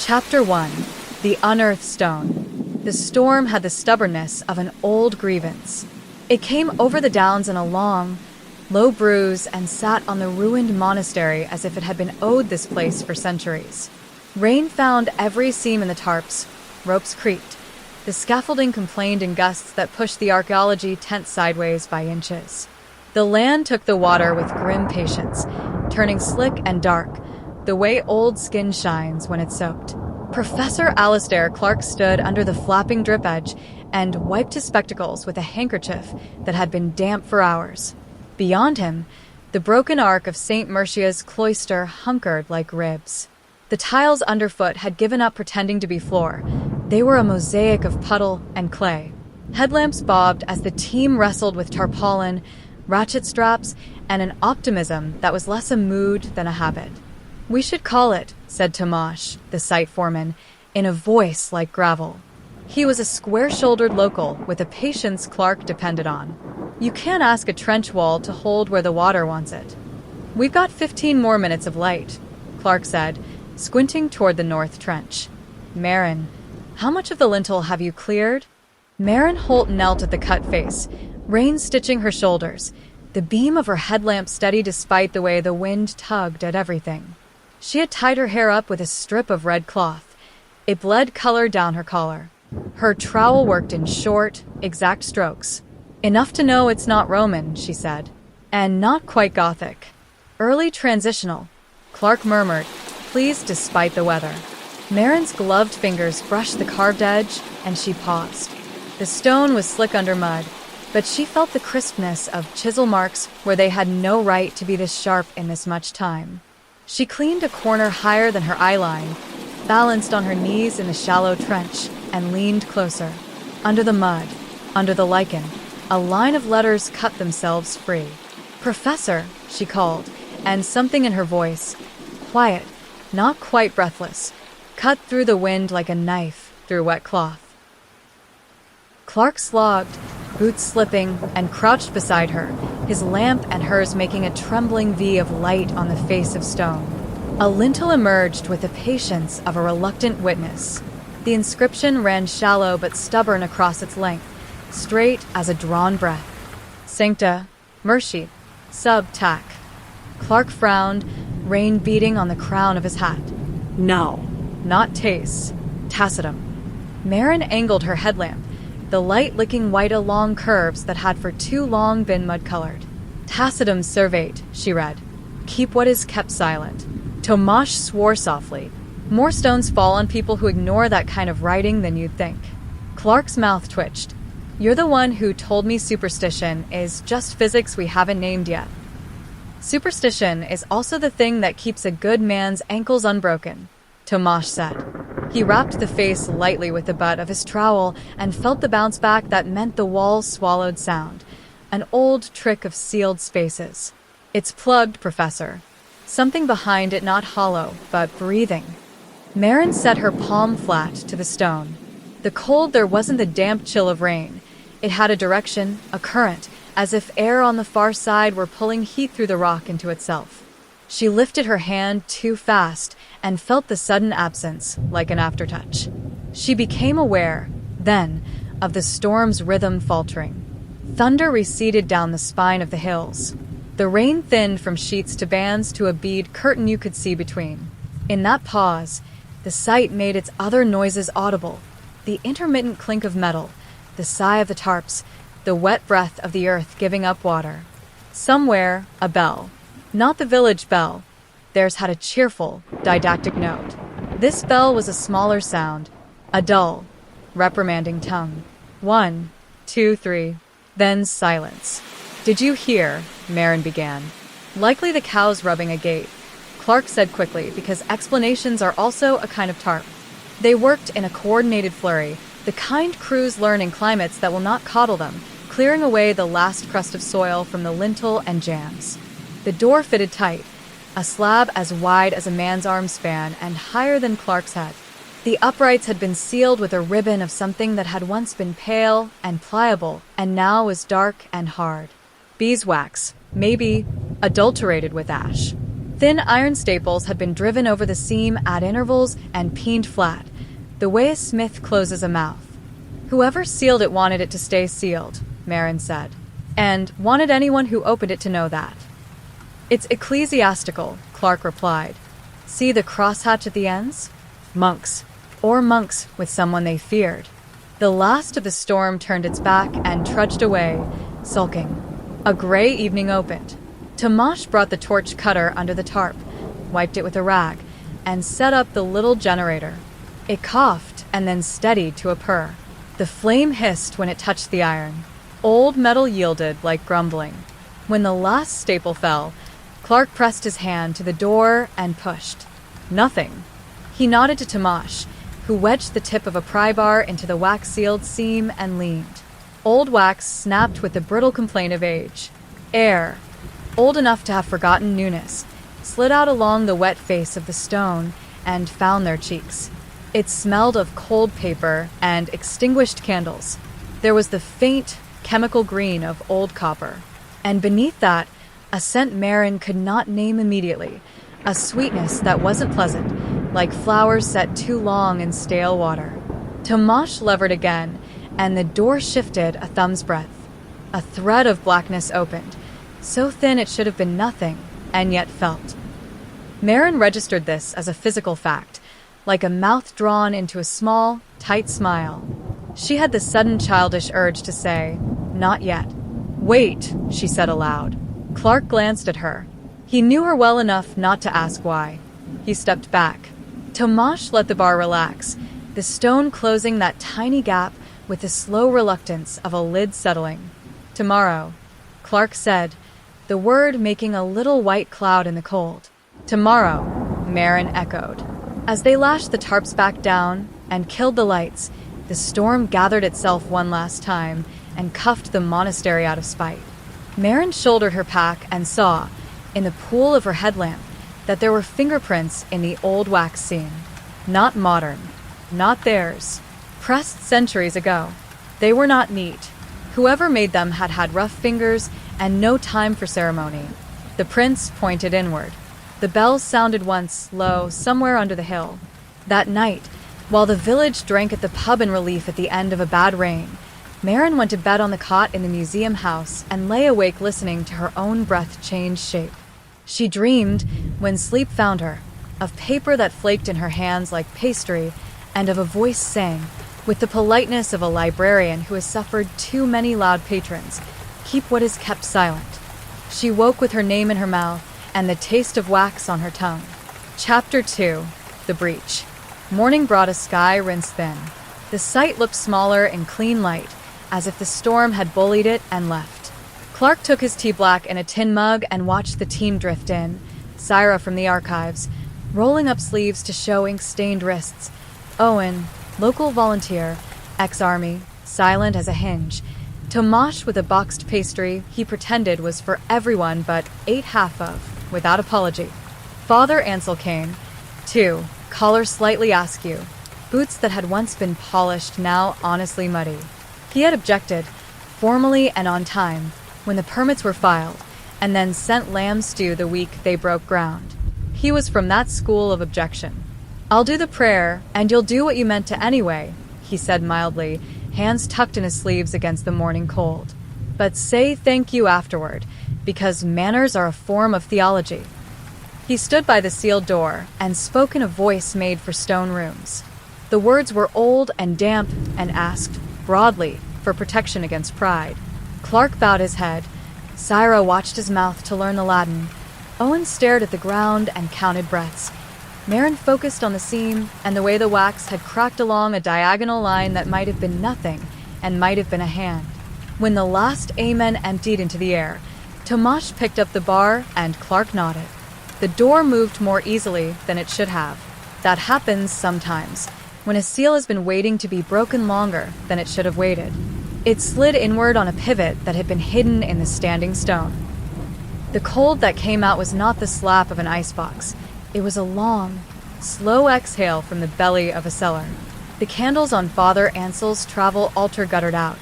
Chapter 1. The Unearthed Stone. The storm had the stubbornness of an old grievance. It came over the downs in a long, low bruise and sat on the ruined monastery as if it had been owed this place for centuries. Rain found every seam in the tarps, ropes creaked. The scaffolding complained in gusts that pushed the archaeology tent sideways by inches. The land took the water with grim patience, turning slick and dark, the way old skin shines when it's soaked. Professor Alastair Clark stood under the flapping drip edge and wiped his spectacles with a handkerchief that had been damp for hours. Beyond him, the broken arc of St. Mercia's cloister hunkered like ribs. The tiles underfoot had given up pretending to be floor. They were a mosaic of puddle and clay. Headlamps bobbed as the team wrestled with tarpaulin, ratchet straps, and an optimism that was less a mood than a habit. "We should call it," said Tomasz, the site foreman, in a voice like gravel. He was a square-shouldered local with a patience Clark depended on. You can't ask a trench wall to hold where the water wants it. "We've got 15 more minutes of light," Clark said, squinting toward the north trench. "Marin, how much of the lintel have you cleared?" Marin Holt knelt at the cut face, rain stitching her shoulders, the beam of her headlamp steady despite the way the wind tugged at everything. She had tied her hair up with a strip of red cloth. It bled color down her collar. Her trowel worked in short, exact strokes. "Enough to know it's not Roman," she said. "And not quite Gothic. Early transitional," Clark murmured, pleased despite the weather. Marin's gloved fingers brushed the carved edge, and she paused. The stone was slick under mud, but she felt the crispness of chisel marks where they had no right to be this sharp in this much time. She cleaned a corner higher than her eyeline, balanced on her knees in the shallow trench, and leaned closer. Under the mud, under the lichen, a line of letters cut themselves free. "Professor," she called, and something in her voice, quiet, not quite breathless, cut through the wind like a knife through wet cloth. Clark slogged, boots slipping, and crouched beside her, his lamp and hers making a trembling V of light on the face of stone. A lintel emerged with the patience of a reluctant witness. The inscription ran shallow but stubborn across its length, straight as a drawn breath. "Sancta, Mercia, sub tac." Clark frowned, rain beating on the crown of his hat. No. "Not tace. Tacitum." Marin angled her headlamp, the light licking white along curves that had for too long been mud-colored. "Tacitum servate," she read. "Keep what is kept silent." Tomasz swore softly. "More stones fall on people who ignore that kind of writing than you'd think." Clark's mouth twitched. "You're the one who told me superstition is just physics we haven't named yet." "Superstition is also the thing that keeps a good man's ankles unbroken," Tomasz said. He wrapped the face lightly with the butt of his trowel and felt the bounce back that meant the walls swallowed sound, an old trick of sealed spaces. "It's plugged, Professor. Something behind it not hollow, but breathing." Marin set her palm flat to the stone. The cold there wasn't the damp chill of rain. It had a direction, a current, as if air on the far side were pulling heat through the rock into itself. She lifted her hand too fast and felt the sudden absence, like an aftertouch. She became aware, then, of the storm's rhythm faltering. Thunder receded down the spine of the hills. The rain thinned from sheets to bands to a bead curtain you could see between. In that pause, the site made its other noises audible, the intermittent clink of metal, the sigh of the tarps, the wet breath of the earth giving up water. Somewhere, a bell. Not the village bell. Theirs had a cheerful, didactic note. This bell was a smaller sound, a dull, reprimanding tongue. 1, 2, 3, then silence. "Did you hear?" Marin began. "Likely the cows rubbing a gate," Clark said quickly, because explanations are also a kind of tarp. They worked in a coordinated flurry, the kind crews learn in climates that will not coddle them, clearing away the last crust of soil from the lintel and jambs. The door fitted tight, a slab as wide as a man's arm span and higher than Clark's head. The uprights had been sealed with a ribbon of something that had once been pale and pliable and now was dark and hard. Beeswax, maybe adulterated with ash. Thin iron staples had been driven over the seam at intervals and pinned flat, the way a smith closes a mouth. Whoever sealed it wanted it to stay sealed, Merrin said, and wanted anyone who opened it to know that. It's ecclesiastical, Clark replied. See the crosshatch at the ends? Monks, or monks with someone they feared. The last of the storm turned its back and trudged away, sulking. A gray evening opened. Tomasz brought the torch cutter under the tarp, wiped it with a rag, and set up the little generator. It coughed and then steadied to a purr. The flame hissed when it touched the iron. Old metal yielded like grumbling. When the last staple fell, Clark pressed his hand to the door and pushed. Nothing. He nodded to Tomasz, who wedged the tip of a pry bar into the wax-sealed seam and leaned. Old wax snapped with the brittle complaint of age. Air, old enough to have forgotten newness, slid out along the wet face of the stone and found their cheeks. It smelled of cold paper and extinguished candles. There was the faint, chemical green of old copper. And beneath that, a scent Merrin could not name immediately, a sweetness that wasn't pleasant, like flowers set too long in stale water. Tomasz levered again, and the door shifted a thumb's breadth. A thread of blackness opened, so thin it should have been nothing, and yet felt. Merrin registered this as a physical fact, like a mouth drawn into a small, tight smile. She had the sudden childish urge to say, "Not yet." "Wait," she said aloud. Clark glanced at her. He knew her well enough not to ask why. He stepped back. Tomasz let the bar relax, the stone closing that tiny gap with the slow reluctance of a lid settling. "Tomorrow," Clark said, the word making a little white cloud in the cold. "Tomorrow," Merrin echoed. As they lashed the tarps back down and killed the lights, the storm gathered itself one last time and cuffed the monastery out of spite. Merrin shouldered her pack and saw, in the pool of her headlamp, that there were fingerprints in the old wax seam. Not modern. Not theirs. Pressed centuries ago. They were not neat. Whoever made them had had rough fingers and no time for ceremony. The prints pointed inward. The bells sounded once, low, somewhere under the hill. That night, while the village drank at the pub in relief at the end of a bad rain, Merrin went to bed on the cot in the museum house and lay awake listening to her own breath change shape. She dreamed, when sleep found her, of paper that flaked in her hands like pastry, and of a voice saying, with the politeness of a librarian who has suffered too many loud patrons, "Keep what is kept silent." She woke with her name in her mouth and the taste of wax on her tongue. Chapter 2. The Breach. Morning brought a sky rinsed thin. The sight looked smaller in clean light, as if the storm had bullied it and left. Clark took his tea black in a tin mug and watched the team drift in, Syra from the archives, rolling up sleeves to show ink-stained wrists. Owen, local volunteer, ex-army, silent as a hinge. Tomasz with a boxed pastry he pretended was for everyone but ate half of, without apology. Father Ansel Kane, 2, collar slightly askew, boots that had once been polished now honestly muddy. He had objected, formally and on time, when the permits were filed, and then sent lamb stew the week they broke ground. He was from that school of objection. "I'll do the prayer, and you'll do what you meant to anyway," he said mildly, hands tucked in his sleeves against the morning cold. "But say thank you afterward, because manners are a form of theology." He stood by the sealed door and spoke in a voice made for stone rooms. The words were old and damp and asked, broadly, for protection against pride. Clark bowed his head. Syra watched his mouth to learn the Latin. Owen stared at the ground and counted breaths. Merrin focused on the seam and the way the wax had cracked along a diagonal line that might have been nothing and might have been a hand. When the last amen emptied into the air, Tomasz picked up the bar and Clark nodded. The door moved more easily than it should have. That happens sometimes, when a seal has been waiting to be broken longer than it should have waited. It slid inward on a pivot that had been hidden in the standing stone. The cold that came out was not the slap of an icebox. It was a long, slow exhale from the belly of a cellar. The candles on Father Ansel's travel altar guttered out.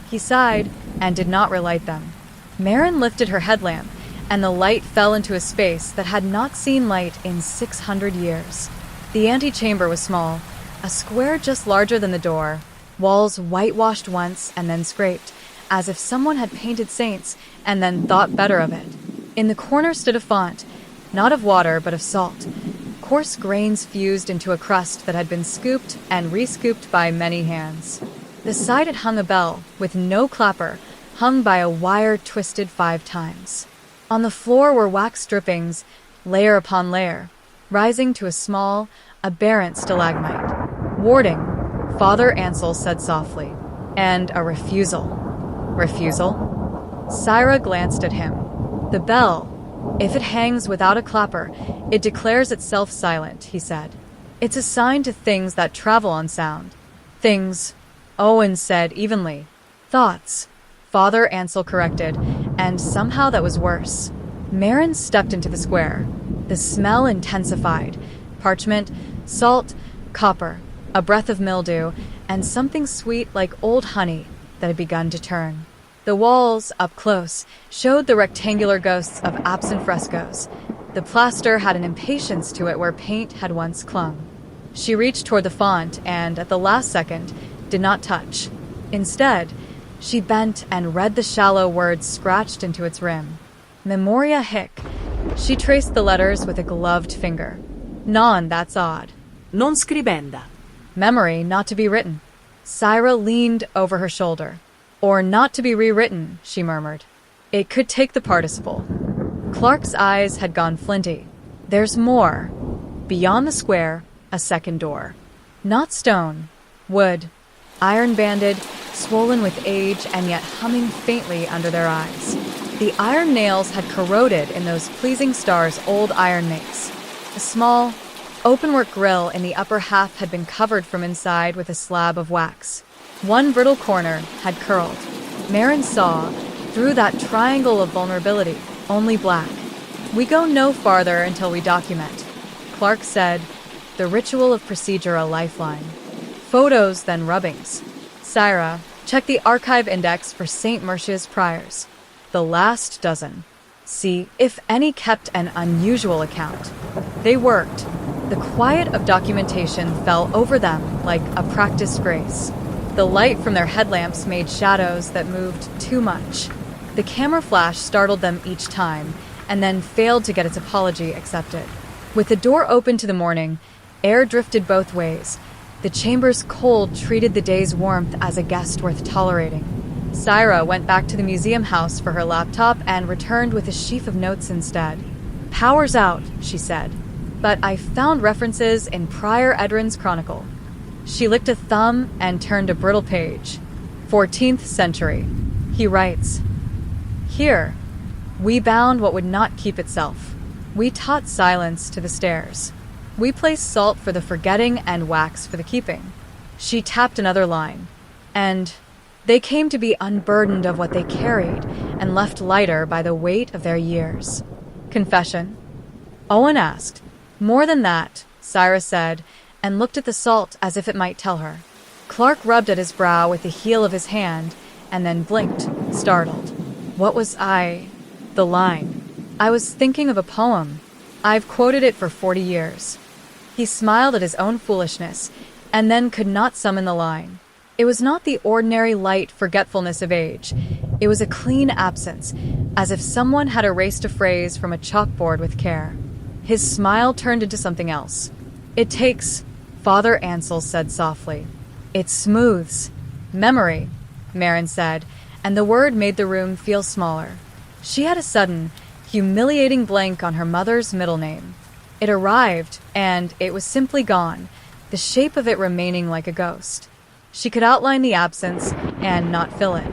He sighed and did not relight them. Merrin lifted her headlamp and the light fell into a space that had not seen light in 600 years. The antechamber was small, a square just larger than the door, walls whitewashed once and then scraped, as if someone had painted saints and then thought better of it. In the corner stood a font, not of water but of salt. Coarse grains fused into a crust that had been scooped and re-scooped by many hands. Beside it hung a bell, with no clapper, hung by a wire twisted 5 times. On the floor were wax drippings, layer upon layer, rising to a small, aberrant stalagmite. "Warding," Father Ansel said softly, "and a refusal." "Refusal?" Syra glanced at him. "The bell, if it hangs without a clapper, it declares itself silent," he said. "It's a sign to things that travel on sound." "Things," Owen said evenly. "Thoughts," Father Ansel corrected, and somehow that was worse. Marin stepped into the square. The smell intensified. Parchment, salt, copper, a breath of mildew, and something sweet like old honey that had begun to turn. The walls, up close, showed the rectangular ghosts of absent frescoes. The plaster had an impatience to it where paint had once clung. She reached toward the font and, at the last second, did not touch. Instead, she bent and read the shallow words scratched into its rim. Memoria hic. She traced the letters with a gloved finger. "Non, that's odd." Non scribenda. "Memory not to be written." Syra leaned over her shoulder. "Or not to be rewritten," she murmured. "It could take the participle." Clark's eyes had gone flinty. "There's more." Beyond the square, a second door. Not stone, wood, iron-banded, swollen with age and yet humming faintly under their eyes. The iron nails had corroded in those pleasing stars old iron makes. A small, open-work grill in the upper half had been covered from inside with a slab of wax. One brittle corner had curled. Marin saw, through that triangle of vulnerability, only black. "We go no farther until we document," Clark said, the ritual of procedure a lifeline. "Photos, then rubbings." Syra, check the archive index for St. Mercia's priors. The last dozen. See if any kept an unusual account. They worked. The quiet of documentation fell over them like a practiced grace. The light from their headlamps made shadows that moved too much. The camera flash startled them each time, and then failed to get its apology accepted. With the door open to the morning, air drifted both ways. The chamber's cold treated the day's warmth as a guest worth tolerating. Syra went back to the museum house for her laptop and returned with a sheaf of notes instead. "Power's out," she said, "but I found references in Prior Edrin's chronicle." She licked a thumb and turned a brittle page. 14th century. He writes, "Here, we bound what would not keep itself. We taught silence to the stairs. We placed salt for the forgetting and wax for the keeping." She tapped another line. "And they came to be unburdened of what they carried and left lighter by the weight of their years." "Confession?" Owen asked. "More than that," Syra said, and looked at the salt as if it might tell her. Clark rubbed at his brow with the heel of his hand and then blinked, startled. "What was I?" The line. "I was thinking of a poem. I've quoted it for 40 years. He smiled at his own foolishness and then could not summon the line. It was not the ordinary light forgetfulness of age. It was a clean absence, as if someone had erased a phrase from a chalkboard with care. His smile turned into something else. "It takes," Father Ansel said softly. "It smooths." "Memory," Marin said, and the word made the room feel smaller. She had a sudden, humiliating blank on her mother's middle name. It arrived, and it was simply gone, the shape of it remaining like a ghost. She could outline the absence and not fill it.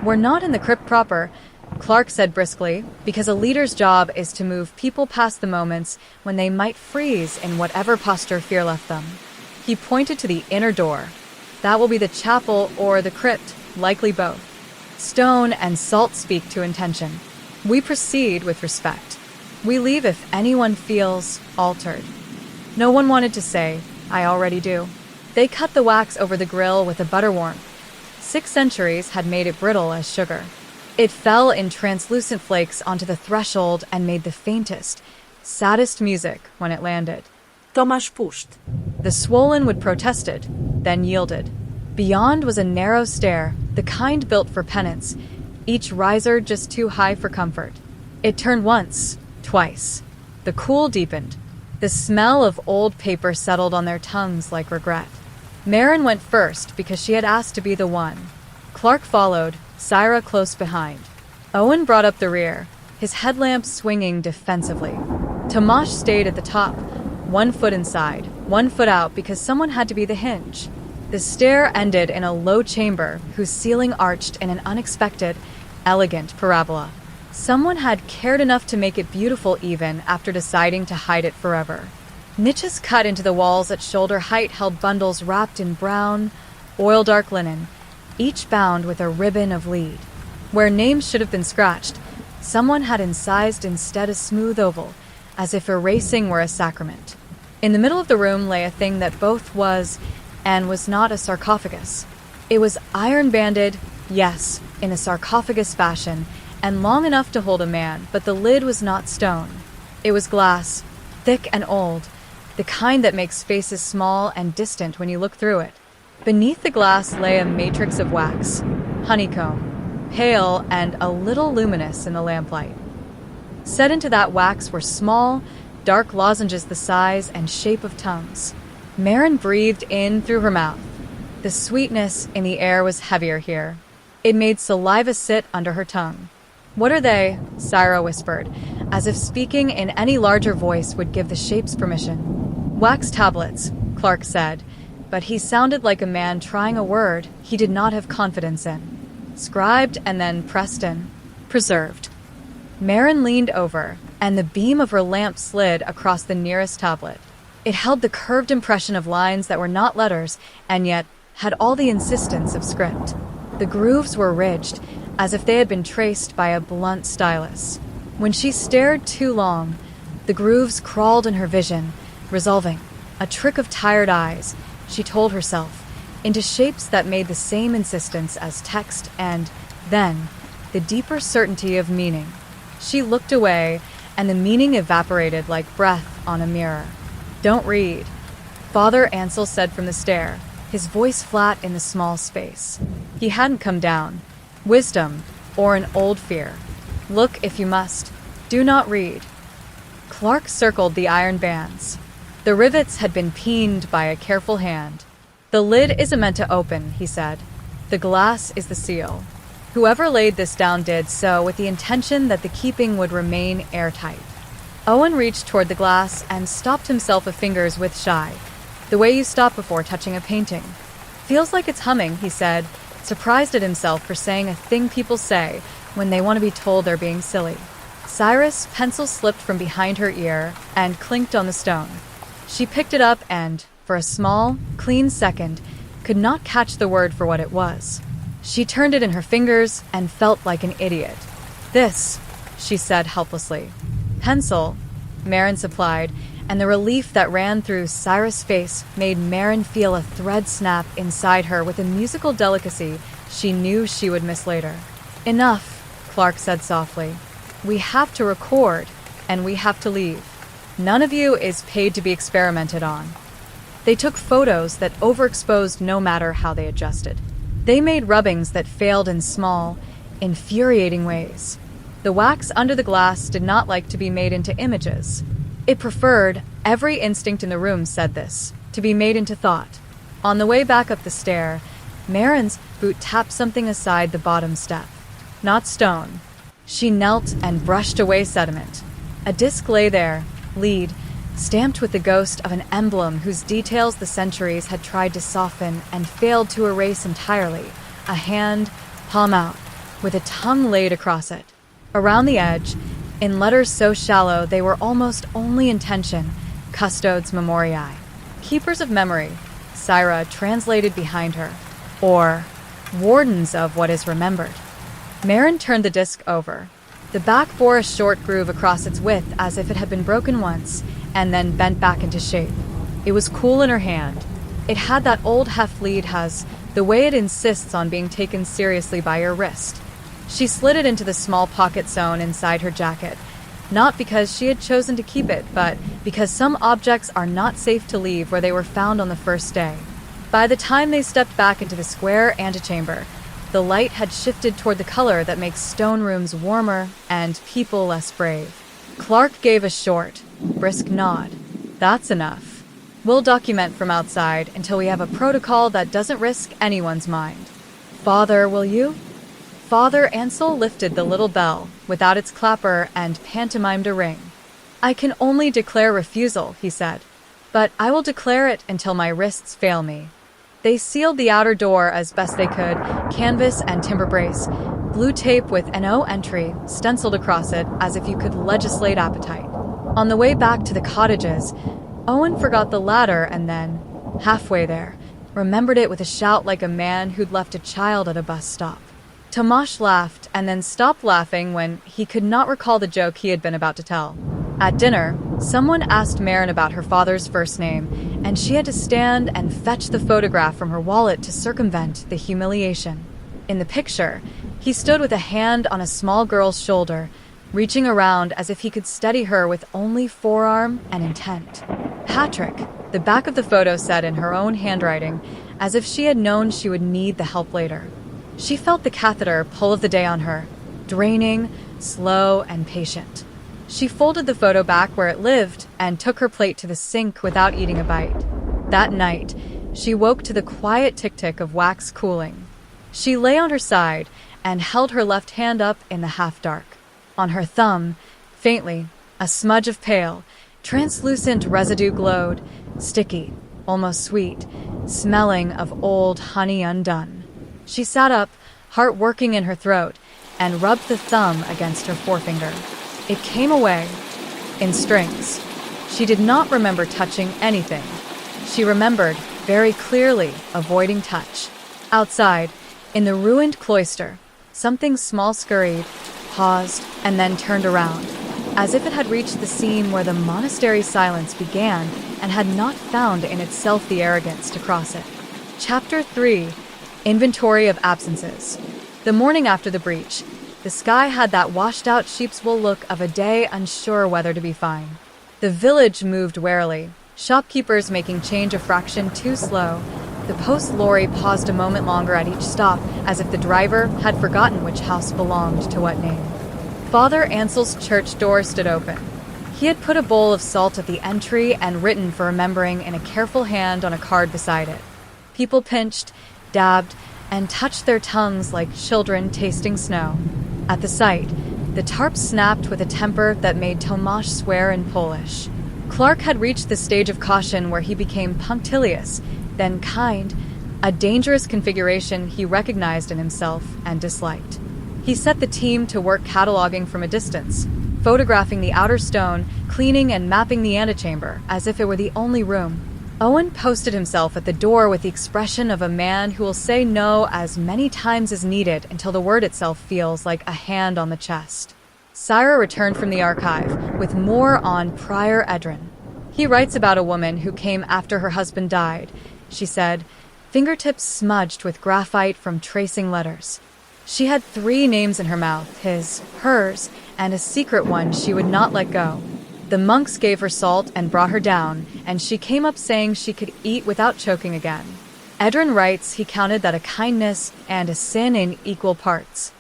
"We're not in the crypt proper," Clark said briskly, "because a leader's job is to move people past the moments when they might freeze in whatever posture fear left them." He pointed to the inner door. "That will be the chapel or the crypt, likely both. Stone and salt speak to intention. We proceed with respect. We leave if anyone feels altered." No one wanted to say, "I already do." They cut the wax over the grill with a butter warmth. 6 centuries had made it brittle as sugar. It fell in translucent flakes onto the threshold and made the faintest, saddest music when it landed. Tomasz puszt. The swollen wood protested, then yielded. Beyond was a narrow stair, the kind built for penance, each riser just too high for comfort. It turned once, twice. The cool deepened. The smell of old paper settled on their tongues like regret. Marin went first because she had asked to be the one. Clark followed, Syra close behind. Owen brought up the rear, his headlamp swinging defensively. Tomasz stayed at the top, 1 foot inside, 1 foot out because someone had to be the hinge. The stair ended in a low chamber whose ceiling arched in an unexpected, elegant parabola. Someone had cared enough to make it beautiful even after deciding to hide it forever. Niches cut into the walls at shoulder height held bundles wrapped in brown, oil-dark linen, each bound with a ribbon of lead. Where names should have been scratched, someone had incised instead a smooth oval, as if erasing were a sacrament. In the middle of the room lay a thing that both was and was not a sarcophagus. It was iron-banded, yes, in a sarcophagus fashion, and long enough to hold a man, but the lid was not stone. It was glass, thick and old, the kind that makes faces small and distant when you look through it. Beneath the glass lay a matrix of wax, honeycomb, pale and a little luminous in the lamplight. Set into that wax were small, dark lozenges the size and shape of tongues. Marin breathed in through her mouth. The sweetness in the air was heavier here. It made saliva sit under her tongue. "What are they?" Syra whispered, as if speaking in any larger voice would give the shapes permission. "Wax tablets," Clark said, but he sounded like a man trying a word he did not have confidence in. Scribed and then pressed in. Preserved. Marin leaned over, and the beam of her lamp slid across the nearest tablet. It held the curved impression of lines that were not letters, and yet had all the insistence of script. The grooves were ridged, as if they had been traced by a blunt stylus. When she stared too long, the grooves crawled in her vision, resolving, a trick of tired eyes, she told herself, into shapes that made the same insistence as text and, then, the deeper certainty of meaning. She looked away, and the meaning evaporated like breath on a mirror. "Don't read," Father Ansel said from the stair, his voice flat in the small space. He hadn't come down. Wisdom, or an old fear. "Look if you must. Do not read." Clark circled the iron bands. The rivets had been peened by a careful hand. "The lid isn't meant to open," he said. "The glass is the seal." Whoever laid this down did so with the intention that the keeping would remain airtight. Owen reached toward the glass and stopped himself a fingers with shy, the way you stop before touching a painting. "Feels like it's humming," he said, surprised at himself for saying a thing people say when they want to be told they're being silly. Cyrus' pencil slipped from behind her ear and clinked on the stone. She picked it up and, for a small, clean second, could not catch the word for what it was. She turned it in her fingers and felt like an idiot. "This," she said helplessly. "Pencil," Marin supplied, and the relief that ran through Cyrus' face made Marin feel a thread snap inside her with a musical delicacy she knew she would miss later. "Enough," Clark said softly. "We have to record, and we have to leave. None of you is paid to be experimented on." They took photos that overexposed no matter how they adjusted. They made rubbings that failed in small, infuriating ways. The wax under the glass did not like to be made into images. It preferred, every instinct in the room said this, to be made into thought. On the way back up the stair, Marin's boot tapped something aside the bottom step. Not stone. She knelt and brushed away sediment. A disc lay there, lead, stamped with the ghost of an emblem whose details the centuries had tried to soften and failed to erase entirely. A hand, palm out, with a tongue laid across it. Around the edge, in letters so shallow they were almost only intention, Custodes Memoriae. Keepers of memory, Syra translated behind her. Or, wardens of what is remembered. Marin turned the disc over. The back bore a short groove across its width as if it had been broken once, and then bent back into shape. It was cool in her hand. It had that old heft lead has, the way it insists on being taken seriously by your wrist. She slid it into the small pocket sewn inside her jacket, not because she had chosen to keep it, but because some objects are not safe to leave where they were found on the first day. By the time they stepped back into the square antechamber, the light had shifted toward the color that makes stone rooms warmer and people less brave. Clark gave a short, brisk nod. That's enough. We'll document from outside until we have a protocol that doesn't risk anyone's mind. Father, will you? Father Ansel lifted the little bell without its clapper and pantomimed a ring. I can only declare refusal, he said, but I will declare it until my wrists fail me. They sealed the outer door as best they could, canvas and timber brace, blue tape with "No entry" stenciled across it as if you could legislate appetite. On the way back to the cottages, Owen forgot the ladder and then, halfway there, remembered it with a shout like a man who'd left a child at a bus stop. Tomasz laughed and then stopped laughing when he could not recall the joke he had been about to tell. At dinner, someone asked Maren about her father's first name, and she had to stand and fetch the photograph from her wallet to circumvent the humiliation. In the picture, he stood with a hand on a small girl's shoulder, reaching around as if he could steady her with only forearm and intent. Patrick, the back of the photo said in her own handwriting, as if she had known she would need the help later. She felt the catheter pull of the day on her, draining, slow, and patient. She folded the photo back where it lived and took her plate to the sink without eating a bite. That night, she woke to the quiet tick-tick of wax cooling. She lay on her side and held her left hand up in the half-dark. On her thumb, faintly, a smudge of pale, translucent residue glowed, sticky, almost sweet, smelling of old honey undone. She sat up, heart working in her throat, and rubbed the thumb against her forefinger. It came away, in strings. She did not remember touching anything. She remembered, very clearly, avoiding touch. Outside, in the ruined cloister, something small scurried, paused, and then turned around, as if it had reached the scene where the monastery silence began and had not found in itself the arrogance to cross it. Chapter 3. Inventory of Absences. The morning after the breach, the sky had that washed-out sheep's wool look of a day unsure whether to be fine. The village moved warily, shopkeepers making change a fraction too slow. The post lorry paused a moment longer at each stop, as if the driver had forgotten which house belonged to what name. Father Ansel's church door stood open. He had put a bowl of salt at the entry and written for remembering in a careful hand on a card beside it. People pinched, dabbed, and touched their tongues like children tasting snow. At the sight, the tarp snapped with a temper that made Tomasz swear in Polish. Clark had reached the stage of caution where he became punctilious, then kind, a dangerous configuration he recognized in himself and disliked. He set the team to work cataloging from a distance, photographing the outer stone, cleaning and mapping the antechamber as if it were the only room. Owen posted himself at the door with the expression of a man who will say no as many times as needed until the word itself feels like a hand on the chest. Syra returned from the archive with more on Prior Edrin. He writes about a woman who came after her husband died, she said, fingertips smudged with graphite from tracing letters. She had 3 names in her mouth, his, hers, and a secret one she would not let go. The monks gave her salt and brought her down, and she came up saying she could eat without choking again. Edrin writes he counted that a kindness and a sin in equal parts.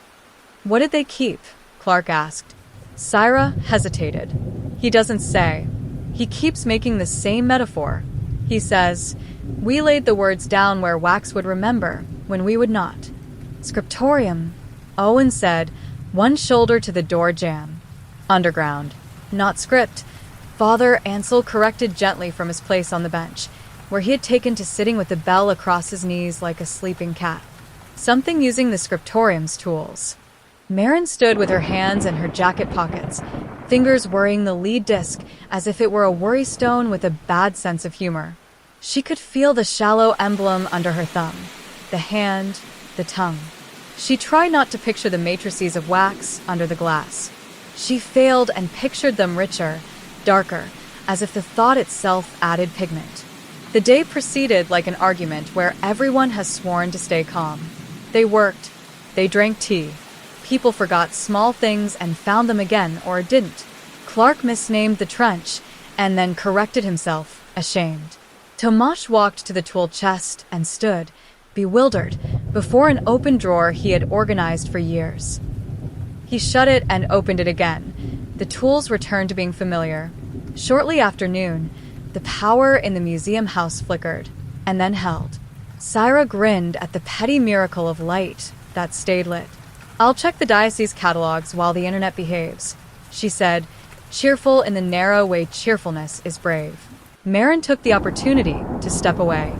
What did they keep? Clark asked. Syra hesitated. He doesn't say. He keeps making the same metaphor. He says, we laid the words down where wax would remember, when we would not. Scriptorium, Owen said, one shoulder to the door jamb. Underground. Not script. Father Ansel corrected gently from his place on the bench, where he had taken to sitting with the bell across his knees like a sleeping cat. Something using the scriptorium's tools. Maren stood with her hands in her jacket pockets, fingers worrying the lead disc as if it were a worry stone with a bad sense of humor. She could feel the shallow emblem under her thumb, the hand, the tongue. She tried not to picture the matrices of wax under the glass. She failed and pictured them richer, darker, as if the thought itself added pigment. The day proceeded like an argument where everyone has sworn to stay calm. They worked. They drank tea. People forgot small things and found them again, or didn't. Clark misnamed the trench and then corrected himself, ashamed. Tomasz walked to the tool chest and stood, bewildered, before an open drawer he had organized for years. He shut it and opened it again. The tools returned to being familiar. Shortly after noon, the power in the museum house flickered, and then held. Syra grinned at the petty miracle of light that stayed lit. "I'll check the diocese catalogs while the internet behaves," she said, cheerful in the narrow way cheerfulness is brave. Marin took the opportunity to step away.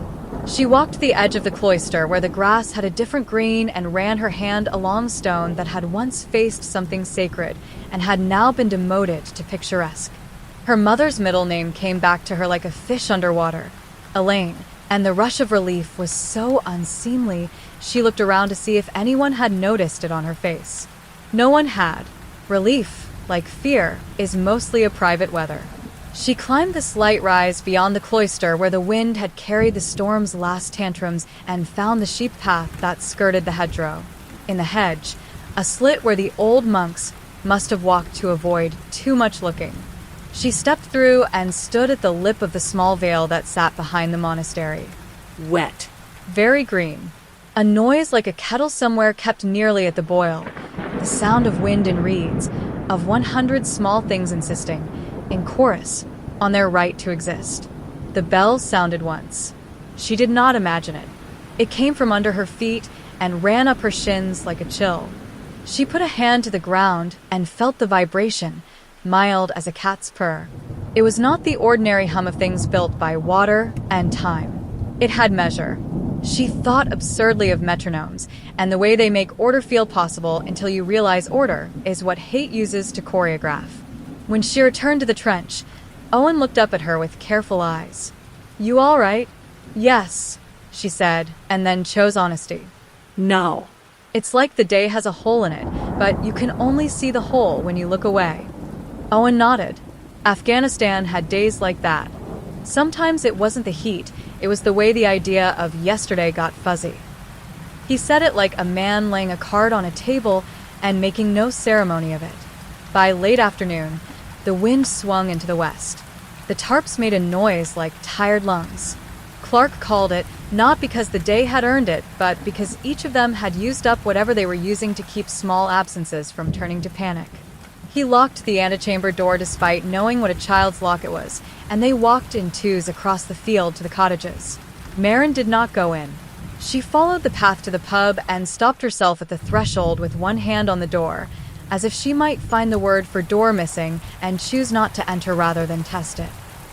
She walked to the edge of the cloister where the grass had a different green and ran her hand along stone that had once faced something sacred and had now been demoted to picturesque. Her mother's middle name came back to her like a fish underwater, Elaine, and the rush of relief was so unseemly she looked around to see if anyone had noticed it on her face. No one had. Relief, like fear, is mostly a private weather. She climbed the slight rise beyond the cloister where the wind had carried the storm's last tantrums and found the sheep path that skirted the hedgerow. In the hedge, a slit where the old monks must have walked to avoid too much looking. She stepped through and stood at the lip of the small vale that sat behind the monastery. Wet. Very green. A noise like a kettle somewhere kept nearly at the boil. The sound of wind in reeds, of 100 small things insisting, in chorus, on their right to exist. The bell sounded once. She did not imagine it. It came from under her feet and ran up her shins like a chill. She put a hand to the ground and felt the vibration, mild as a cat's purr. It was not the ordinary hum of things built by water and time. It had measure. She thought absurdly of metronomes and the way they make order feel possible until you realize order is what hate uses to choreograph. When she returned to the trench, Owen looked up at her with careful eyes. "You all right?" "Yes," she said, and then chose honesty. No. "It's like the day has a hole in it, but you can only see the hole when you look away." Owen nodded. Afghanistan had days like that. Sometimes it wasn't the heat, it was the way the idea of yesterday got fuzzy. He said it like a man laying a card on a table and making no ceremony of it. By late afternoon, the wind swung into the west. The tarps made a noise like tired lungs. Clark called it, not because the day had earned it, but because each of them had used up whatever they were using to keep small absences from turning to panic. He locked the antechamber door despite knowing what a child's lock it was, and they walked in twos across the field to the cottages. Marin did not go in. She followed the path to the pub and stopped herself at the threshold with one hand on the door, as if she might find the word for door missing and choose not to enter rather than test it.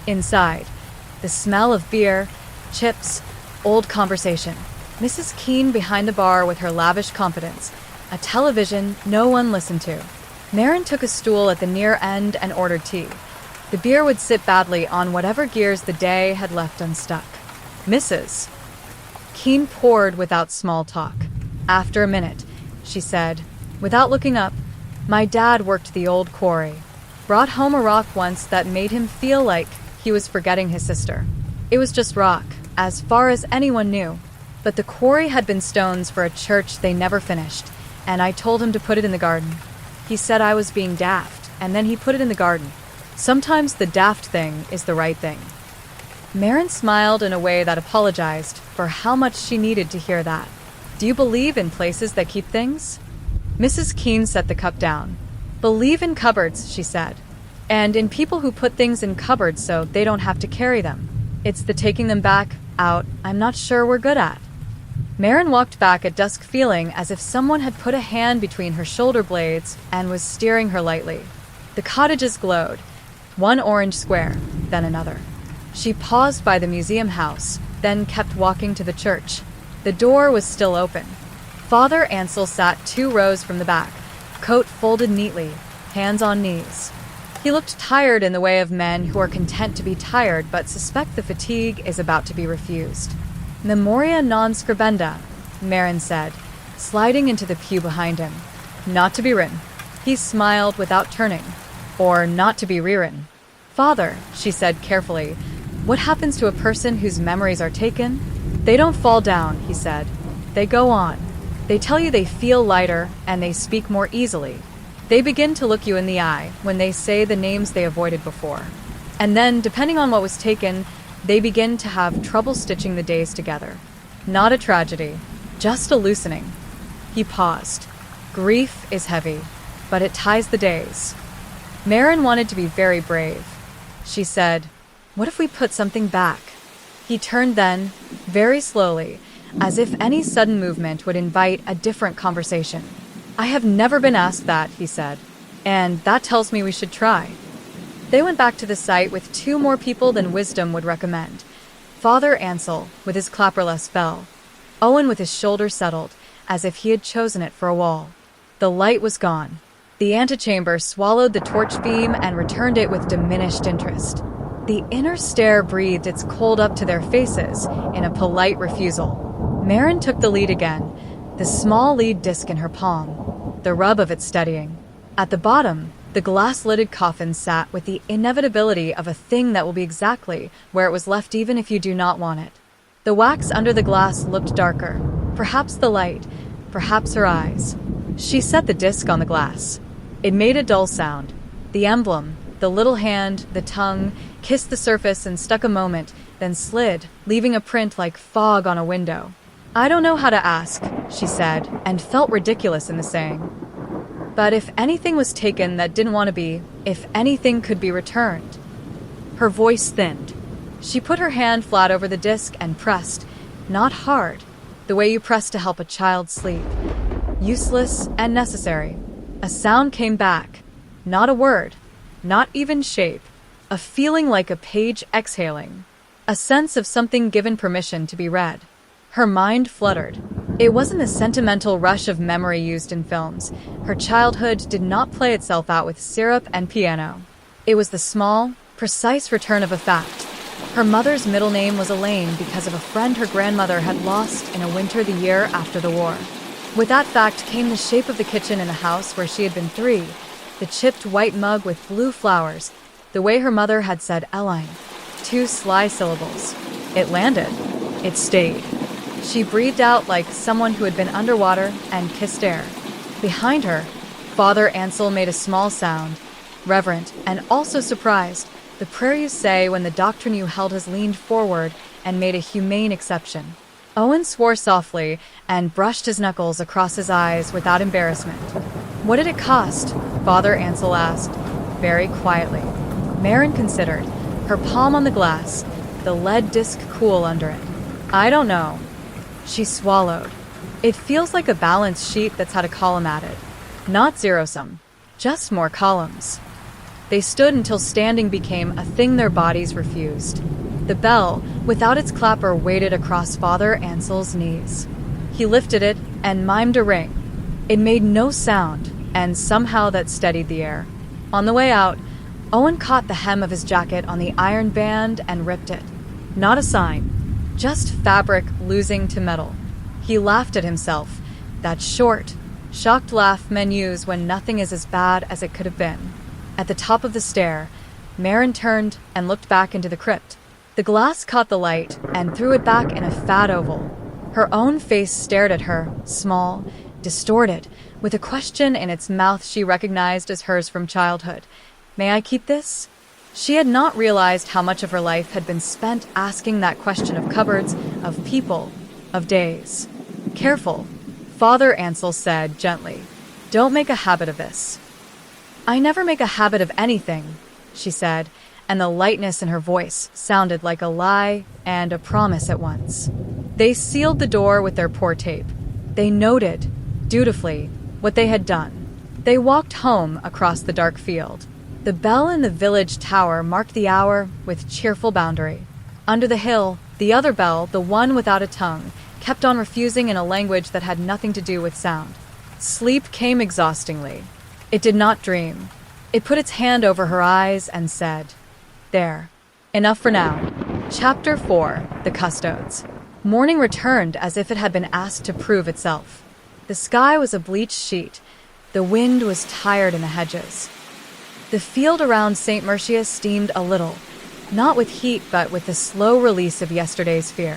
Inside, the smell of beer, chips, old conversation. Mrs. Keene behind the bar with her lavish confidence. A television no one listened to. Marin took a stool at the near end and ordered tea. The beer would sit badly on whatever gears the day had left unstuck. "Mrs." Keene poured without small talk. After a minute, she said, without looking up, "My dad worked the old quarry. Brought home a rock once that made him feel like he was forgetting his sister. It was just rock, as far as anyone knew. But the quarry had been stones for a church they never finished, and I told him to put it in the garden. He said I was being daft, and then he put it in the garden. Sometimes the daft thing is the right thing." Marin smiled in a way that apologized for how much she needed to hear that. "Do you believe in places that keep things?" Mrs. Keene set the cup down. "Believe in cupboards," she said. "And in people who put things in cupboards so they don't have to carry them. It's the taking them back, out, I'm not sure we're good at." Marin walked back at dusk feeling as if someone had put a hand between her shoulder blades and was steering her lightly. The cottages glowed. One orange square, then another. She paused by the museum house, then kept walking to the church. The door was still open. Father Ansel sat 2 rows from the back, coat folded neatly, hands on knees. He looked tired in the way of men who are content to be tired but suspect the fatigue is about to be refused. "Memoria non scribenda," Marin said, sliding into the pew behind him. "Not to be written." He smiled without turning. "Or not to be rewritten." "Father," she said carefully, "what happens to a person whose memories are taken?" "They don't fall down," he said. "They go on." They tell you they feel lighter and they speak more easily. They begin to look you in the eye when they say the names they avoided before. And then, depending on what was taken, they begin to have trouble stitching the days together. Not a tragedy, just a loosening. He paused. Grief is heavy, but it ties the days. Marin wanted to be very brave. She said, "What if we put something back?" He turned then, very slowly, as if any sudden movement would invite a different conversation. "I have never been asked that," he said, "and that tells me we should try." They went back to the site with 2 more people than wisdom would recommend. Father Ansel, with his clapperless bell. Owen with his shoulders settled, as if he had chosen it for a wall. The light was gone. The antechamber swallowed the torch beam and returned it with diminished interest. The inner stair breathed its cold up to their faces in a polite refusal. Marin took the lead again, the small lead disc in her palm, the rub of it steadying. At the bottom, the glass-lidded coffin sat with the inevitability of a thing that will be exactly where it was left even if you do not want it. The wax under the glass looked darker, perhaps the light, perhaps her eyes. She set the disc on the glass. It made a dull sound. The emblem, the little hand, the tongue, kissed the surface and stuck a moment, then slid, leaving a print like fog on a window. "I don't know how to ask," she said, and felt ridiculous in the saying. But if anything was taken that didn't want to be, if anything could be returned. Her voice thinned. She put her hand flat over the disc and pressed, not hard, the way you press to help a child sleep. Useless and necessary. A sound came back. Not a word, not even shape. A feeling like a page exhaling. A sense of something given permission to be read. Her mind fluttered. It wasn't the sentimental rush of memory used in films. Her childhood did not play itself out with syrup and piano. It was the small, precise return of a fact. Her mother's middle name was Elaine because of a friend her grandmother had lost in a winter the year after the war. With that fact came the shape of the kitchen in the house where she had been 3, the chipped white mug with blue flowers, the way her mother had said Eline, 2 sly syllables. It landed. It stayed. She breathed out like someone who had been underwater and kissed air. Behind her, Father Ansel made a small sound, reverent and also surprised. The prairies say when the doctrine you held has leaned forward and made a humane exception. Owen swore softly and brushed his knuckles across his eyes without embarrassment. "What did it cost?" Father Ansel asked, very quietly. Marin considered, her palm on the glass, the lead disc cool under it. "I don't know." She swallowed. "It feels like a balance sheet that's had a column added. Not zero-sum, just more columns." They stood until standing became a thing their bodies refused. The bell, without its clapper, waited across Father Ansel's knees. He lifted it and mimed a ring. It made no sound, and somehow that steadied the air. On the way out, Owen caught the hem of his jacket on the iron band and ripped it. Not a sign. Just fabric losing to metal. He laughed at himself, that short, shocked laugh men use when nothing is as bad as it could have been. At the top of the stair, Marin turned and looked back into the crypt. The glass caught the light and threw it back in a fat oval. Her own face stared at her, small, distorted, with a question in its mouth she recognized as hers from childhood. "May I keep this?" She had not realized how much of her life had been spent asking that question of cupboards, of people, of days. "Careful," Father Ansel said gently. "Don't make a habit of this." "I never make a habit of anything," she said, and the lightness in her voice sounded like a lie and a promise at once. They sealed the door with their pour tape. They noted, dutifully, what they had done. They walked home across the dark field. The bell in the village tower marked the hour with cheerful boundary. Under the hill, the other bell, the one without a tongue, kept on refusing in a language that had nothing to do with sound. Sleep came exhaustingly. It did not dream. It put its hand over her eyes and said, "There. Enough for now." Chapter 4. The Custodes. Morning returned as if it had been asked to prove itself. The sky was a bleached sheet. The wind was tired in the hedges. The field around St. Mercia steamed a little, not with heat but with the slow release of yesterday's fear.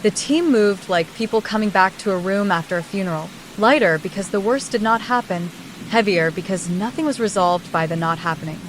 The team moved like people coming back to a room after a funeral, Lighter because the worst did not happen, heavier because nothing was resolved by the not happening.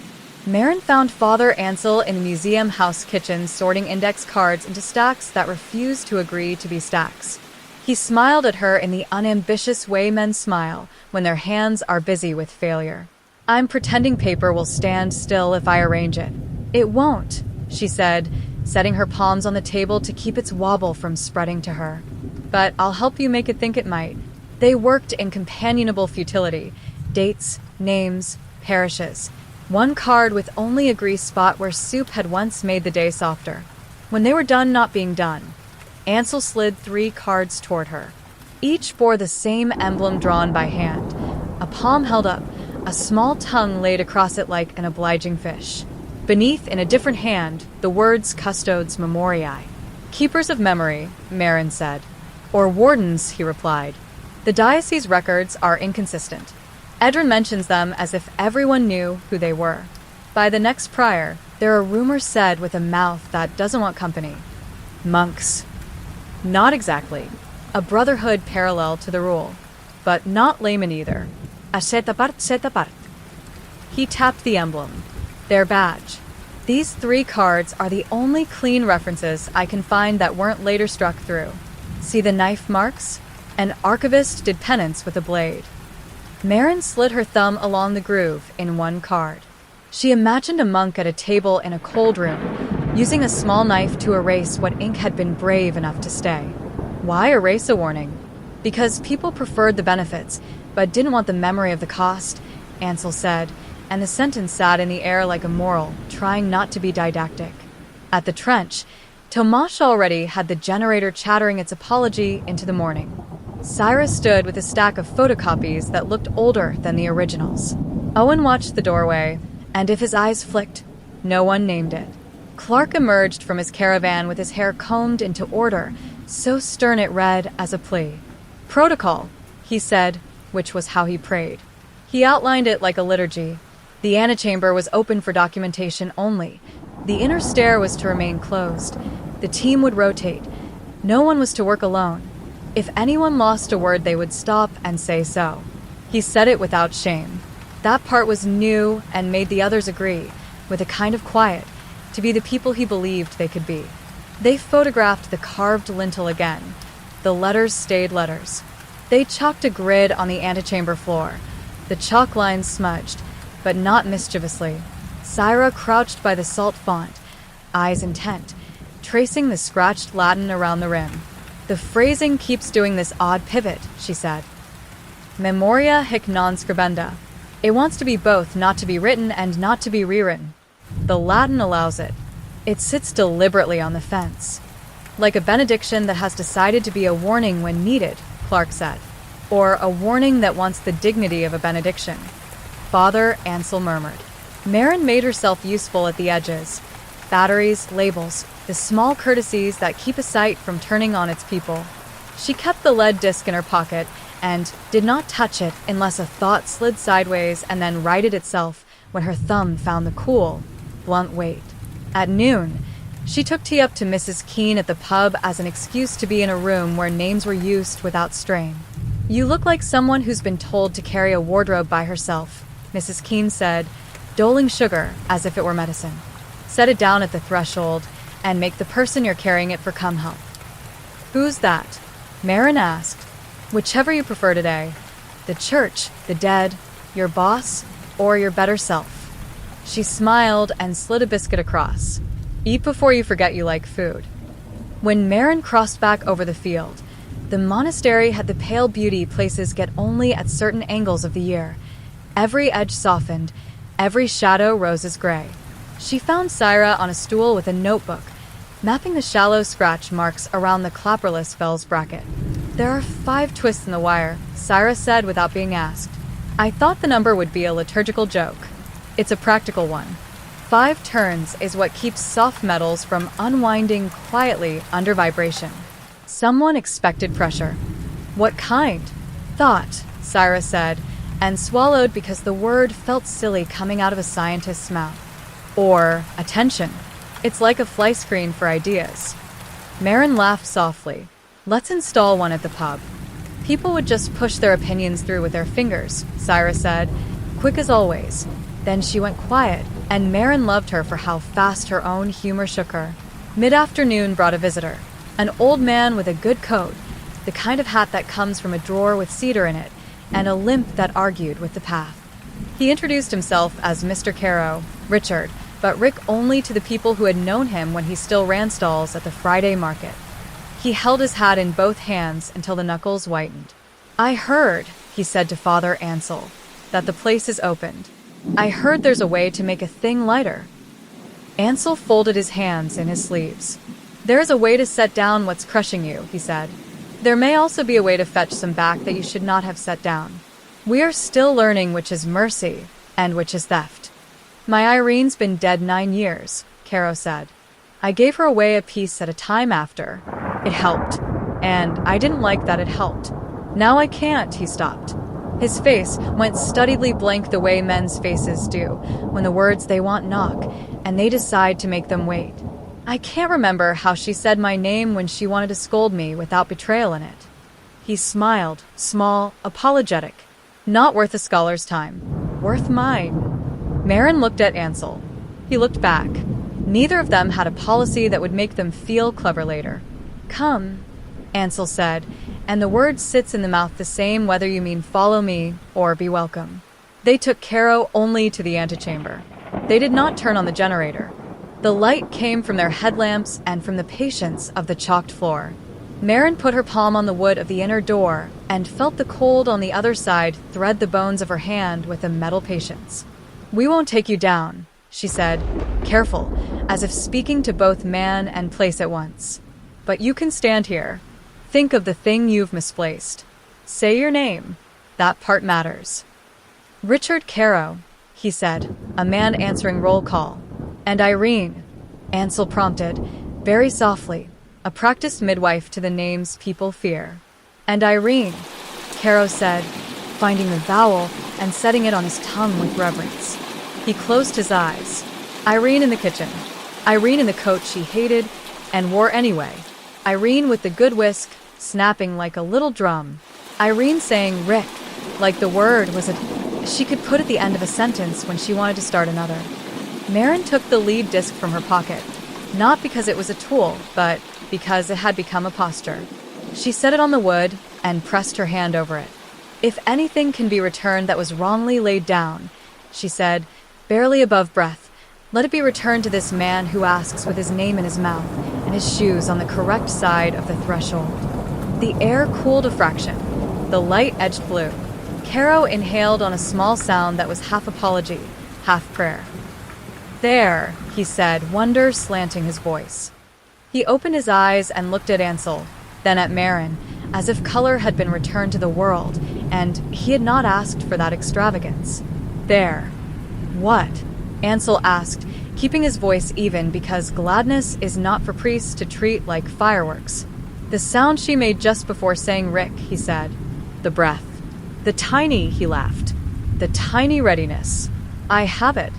Marin found Father Ansel in the museum house kitchen sorting index cards into stacks that refused to agree to be stacks. He smiled at her in the unambitious way men smile when their hands are busy with failure. "I'm pretending paper will stand still if I arrange it." "It won't," she said, setting her palms on the table to keep its wobble from spreading to her. "But I'll help you make it think it might." They worked in companionable futility. Dates, names, parishes. One card with only a grease spot where soup had once made the day softer. When they were done not being done, Ansel slid 3 cards toward her. Each bore the same emblem drawn by hand. A palm held up, a small tongue laid across it like an obliging fish. Beneath, in a different hand, the words Custodes Memoriae. "Keepers of memory," Marin said. "Or wardens," he replied. "The diocese records are inconsistent. Edrin mentions them as if everyone knew who they were. By the next prior, there are rumors said with a mouth that doesn't want company. Monks. Not exactly. A brotherhood parallel to the rule. But not laymen either. A set apart. He tapped the emblem. Their badge. These 3 cards are the only clean references I can find that weren't later struck through. See the knife marks? An archivist did penance with a blade." Marin slid her thumb along the groove in one card. She imagined a monk at a table in a cold room, using a small knife to erase what ink had been brave enough to stay. Why erase a warning? Because people preferred the benefits, but didn't want the memory of the cost, Ansel said, and the sentence sat in the air like a moral, trying not to be didactic. At the trench, Tomash already had the generator chattering its apology into the morning. Cyrus stood with a stack of photocopies that looked older than the originals. Owen watched the doorway, and if his eyes flicked, no one named it. Clark emerged from his caravan with his hair combed into order, so stern it read as a plea. "Protocol," he said, which was how he prayed. He outlined it like a liturgy. The antechamber was open for documentation only. The inner stair was to remain closed. The team would rotate. No one was to work alone. If anyone lost a word, they would stop and say so. He said it without shame. That part was new and made the others agree, with a kind of quiet, to be the people he believed they could be. They photographed the carved lintel again. The letters stayed letters. They chalked a grid on the antechamber floor. The chalk lines smudged, but not mischievously. Syra crouched by the salt font, eyes intent, tracing the scratched Latin around the rim. "The phrasing keeps doing this odd pivot," she said. "Memoria hic non scribenda." It wants to be both not to be written and not to be rewritten. The Latin allows it. It sits deliberately on the fence. Like a benediction that has decided to be a warning when needed, Clark said. Or a warning that wants the dignity of a benediction. Father Ansel murmured. Marin made herself useful at the edges. Batteries, labels, the small courtesies that keep a site from turning on its people. She kept the lead disc in her pocket and did not touch it unless a thought slid sideways and then righted itself when her thumb found the cool, blunt weight. At noon, she took tea up to Mrs. Keene at the pub as an excuse to be in a room where names were used without strain. "You look like someone who's been told to carry a wardrobe by herself," Mrs. Keene said, doling sugar as if it were medicine. "Set it down at the threshold and make the person you're carrying it for come help." "Who's that?" Marin asked. "Whichever you prefer today. The church, the dead, your boss, or your better self." She smiled and slid a biscuit across. "Eat before you forget you like food." When Marin crossed back over the field, the monastery had the pale beauty places get only at certain angles of the year. Every edge softened, every shadow roses gray. She found Syra on a stool with a notebook, mapping the shallow scratch marks around the clapperless bells bracket. "There are 5 twists in the wire," Syra said without being asked. "I thought the number would be a liturgical joke. It's a practical one. 5 turns is what keeps soft metals from unwinding quietly under vibration." Someone expected pressure. "What kind?" "Thought," Syra said, and swallowed because the word felt silly coming out of a scientist's mouth. Or attention. It's like a fly screen for ideas. Marin laughed softly. "Let's install one at the pub." People would just push their opinions through with their fingers, Cyrus said, quick as always. Then she went quiet, and Marin loved her for how fast her own humor shook her. Mid-afternoon brought a visitor, an old man with a good coat, the kind of hat that comes from a drawer with cedar in it, and a limp that argued with the path. He introduced himself as Mr. Caro, Richard, but Rick only to the people who had known him when he still ran stalls at the Friday market. He held his hat in both hands until the knuckles whitened. "I heard," he said to Father Ansel, "that the place is opened. I heard there's a way to make a thing lighter." Ansel folded his hands in his sleeves. "There is a way to set down what's crushing you," he said. "There may also be a way to fetch some back that you should not have set down. We are still learning which is mercy and which is theft." "My Irene's been dead 9 years," Caro said. "I gave her away a piece at a time after. It helped, and I didn't like that it helped. Now I can't," he stopped. His face went studiedly blank the way men's faces do when the words they want knock, and they decide to make them wait. "I can't remember how she said my name when she wanted to scold me without betrayal in it." He smiled, small, apologetic. "Not worth a scholar's time. Worth mine." Marin looked at Ansel. He looked back. Neither of them had a policy that would make them feel clever later. "Come," Ansel said, and the word sits in the mouth the same whether you mean follow me or be welcome. They took Caro only to the antechamber. They did not turn on the generator. The light came from their headlamps and from the patience of the chalked floor. Marin put her palm on the wood of the inner door and felt the cold on the other side thread the bones of her hand with a metal patience. "We won't take you down," she said, careful, as if speaking to both man and place at once. "But you can stand here. Think of the thing you've misplaced. Say your name. That part matters." "Richard Caro," he said, a man answering roll call. "And Irene," Ansel prompted, very softly, a practiced midwife to the names people fear. "And Irene," Caro said, finding the vowel and setting it on his tongue with reverence. He closed his eyes. Irene in the kitchen. Irene in the coat she hated and wore anyway. Irene with the good whisk, snapping like a little drum. Irene saying Rick, like the word was she could put at the end of a sentence when she wanted to start another. Marin took the lead disc from her pocket, not because it was a tool, but because it had become a posture. She set it on the wood and pressed her hand over it. "If anything can be returned that was wrongly laid down," she said, barely above breath, "let it be returned to this man who asks with his name in his mouth and his shoes on the correct side of the threshold." The air cooled a fraction. The light edged blue. Caro inhaled on a small sound that was half apology, half prayer. "There," he said, wonder slanting his voice. He opened his eyes and looked at Ansel, then at Marin, as if color had been returned to the world, and he had not asked for that extravagance. "There." "What?" Ansel asked, keeping his voice even because gladness is not for priests to treat like fireworks. "The sound she made just before saying Rick," he said. "The breath. The tiny," he laughed. "The tiny readiness. I have it."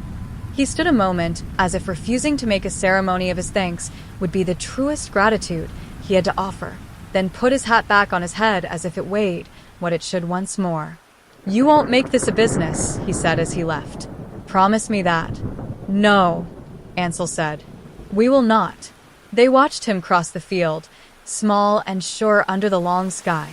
He stood a moment, as if refusing to make a ceremony of his thanks would be the truest gratitude he had to offer, then put his hat back on his head as if it weighed what it should once more. "You won't make this a business," he said as he left. "Promise me that." "No," Ansel said. "We will not." They watched him cross the field, small and sure under the long sky.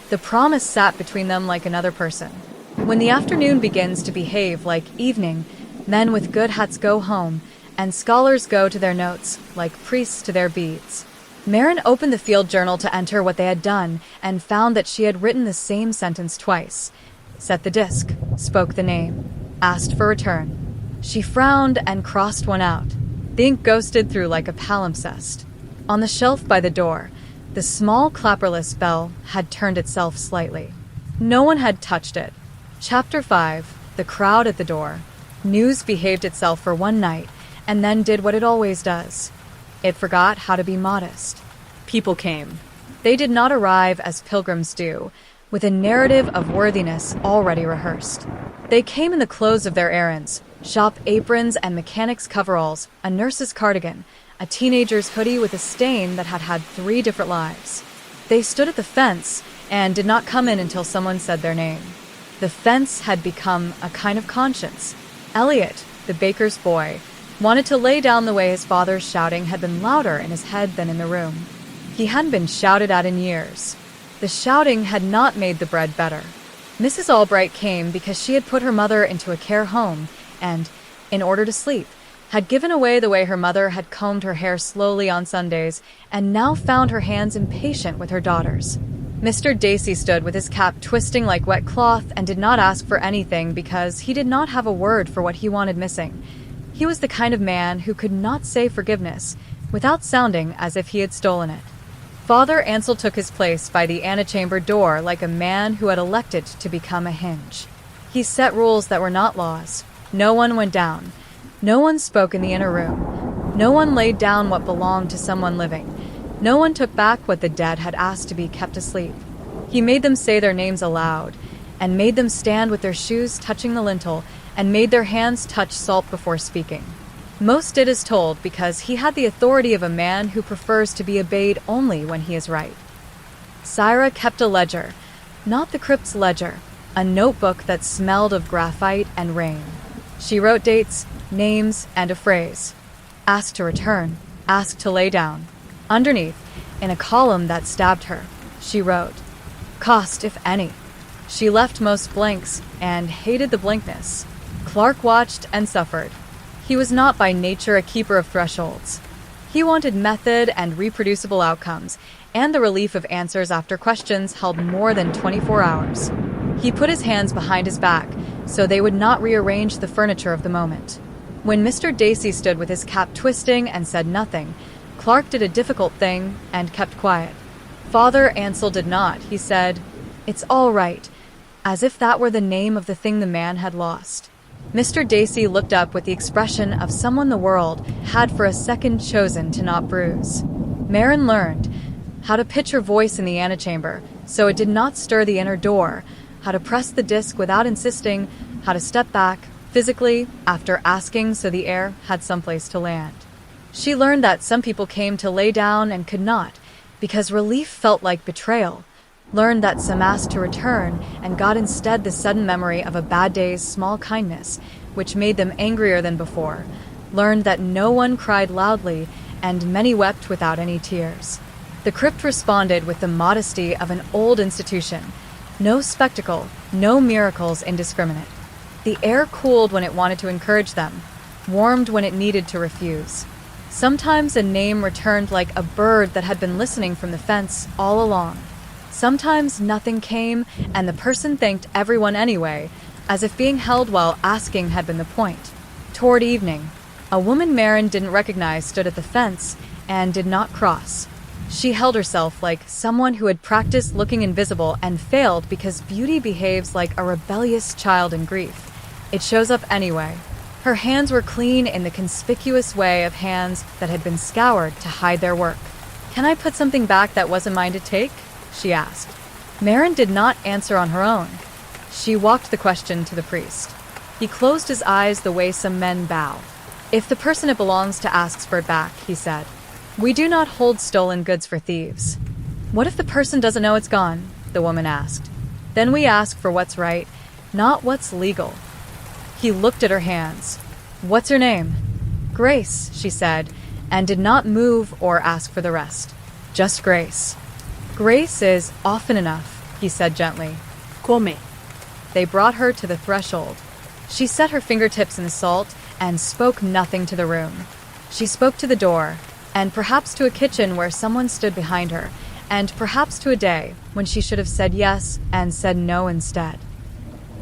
The promise sat between them like another person. When the afternoon begins to behave like evening, men with good hats go home, and scholars go to their notes, like priests to their beads. Marin opened the field journal to enter what they had done, and found that she had written the same sentence twice. Set the disc, spoke the name, asked for return. She frowned and crossed one out. The ink ghosted through like a palimpsest. On the shelf by the door, the small clapperless bell had turned itself slightly. No one had touched it. Chapter 5, The Crowd at the Door. News behaved itself for one night, and then did what it always does. It forgot how to be modest. People came. They did not arrive as pilgrims do, with a narrative of worthiness already rehearsed. They came in the clothes of their errands, shop aprons and mechanics' coveralls, a nurse's cardigan, a teenager's hoodie with a stain that had had 3 different lives. They stood at the fence and did not come in until someone said their name. The fence had become a kind of conscience. Elliot, the baker's boy, wanted to lay down the way his father's shouting had been louder in his head than in the room. He hadn't been shouted at in years. The shouting had not made the bread better. Mrs. Albright came because she had put her mother into a care home and, in order to sleep, had given away the way her mother had combed her hair slowly on Sundays and now found her hands impatient with her daughters. Mr. Dacey stood with his cap twisting like wet cloth and did not ask for anything because he did not have a word for what he wanted missing. He was the kind of man who could not say forgiveness without sounding as if he had stolen it. Father Ansel took his place by the antechamber door like a man who had elected to become a hinge. He set rules that were not laws. No one went down. No one spoke in the inner room. No one laid down what belonged to someone living. No one took back what the dead had asked to be kept asleep. He made them say their names aloud, and made them stand with their shoes touching the lintel, and made their hands touch salt before speaking. Most did as told because he had the authority of a man who prefers to be obeyed only when he is right. Syra kept a ledger, not the Crypt's ledger, a notebook that smelled of graphite and rain. She wrote dates, names, and a phrase. Asked to return, asked to lay down. Underneath, in a column that stabbed her, she wrote, cost if any. She left most blanks and hated the blankness. Clark watched and suffered. He was not by nature a keeper of thresholds. He wanted method and reproducible outcomes, and the relief of answers after questions held more than 24 hours. He put his hands behind his back so they would not rearrange the furniture of the moment. When Mr. Dacey stood with his cap twisting and said nothing, Clark did a difficult thing and kept quiet. Father Ansel did not. He said, "It's all right," as if that were the name of the thing the man had lost. Mr. Dacey looked up with the expression of someone the world had for a second chosen to not bruise. Marin learned how to pitch her voice in the antechamber so it did not stir the inner door, how to press the disc without insisting, how to step back, physically, after asking so the air had someplace to land. She learned that some people came to lay down and could not, because relief felt like betrayal. Learned that some asked to return and got instead the sudden memory of a bad day's small kindness, which made them angrier than before. Learned that no one cried loudly and many wept without any tears. The Crypt responded with the modesty of an old institution. No spectacle, no miracles indiscriminate. The air cooled when it wanted to encourage them, warmed when it needed to refuse. Sometimes a name returned like a bird that had been listening from the fence all along. Sometimes nothing came, and the person thanked everyone anyway, as if being held while asking had been the point. Toward evening, a woman Marin didn't recognize stood at the fence and did not cross. She held herself like someone who had practiced looking invisible and failed because beauty behaves like a rebellious child in grief. It shows up anyway. Her hands were clean in the conspicuous way of hands that had been scoured to hide their work. "Can I put something back that wasn't mine to take?" she asked. Marin did not answer on her own. She walked the question to the priest. He closed his eyes the way some men bow. "If the person it belongs to asks for it back," he said, "we do not hold stolen goods for thieves." "What if the person doesn't know it's gone?" the woman asked. "Then we ask for what's right, not what's legal." He looked at her hands. "What's her name?" "Grace," she said, and did not move or ask for the rest. "Just Grace." "Grace is often enough," he said gently. Come. They brought her to the threshold. She set her fingertips in the salt and spoke nothing to the room. She spoke to the door, and perhaps to a kitchen where someone stood behind her, and perhaps to a day when she should have said yes and said no instead.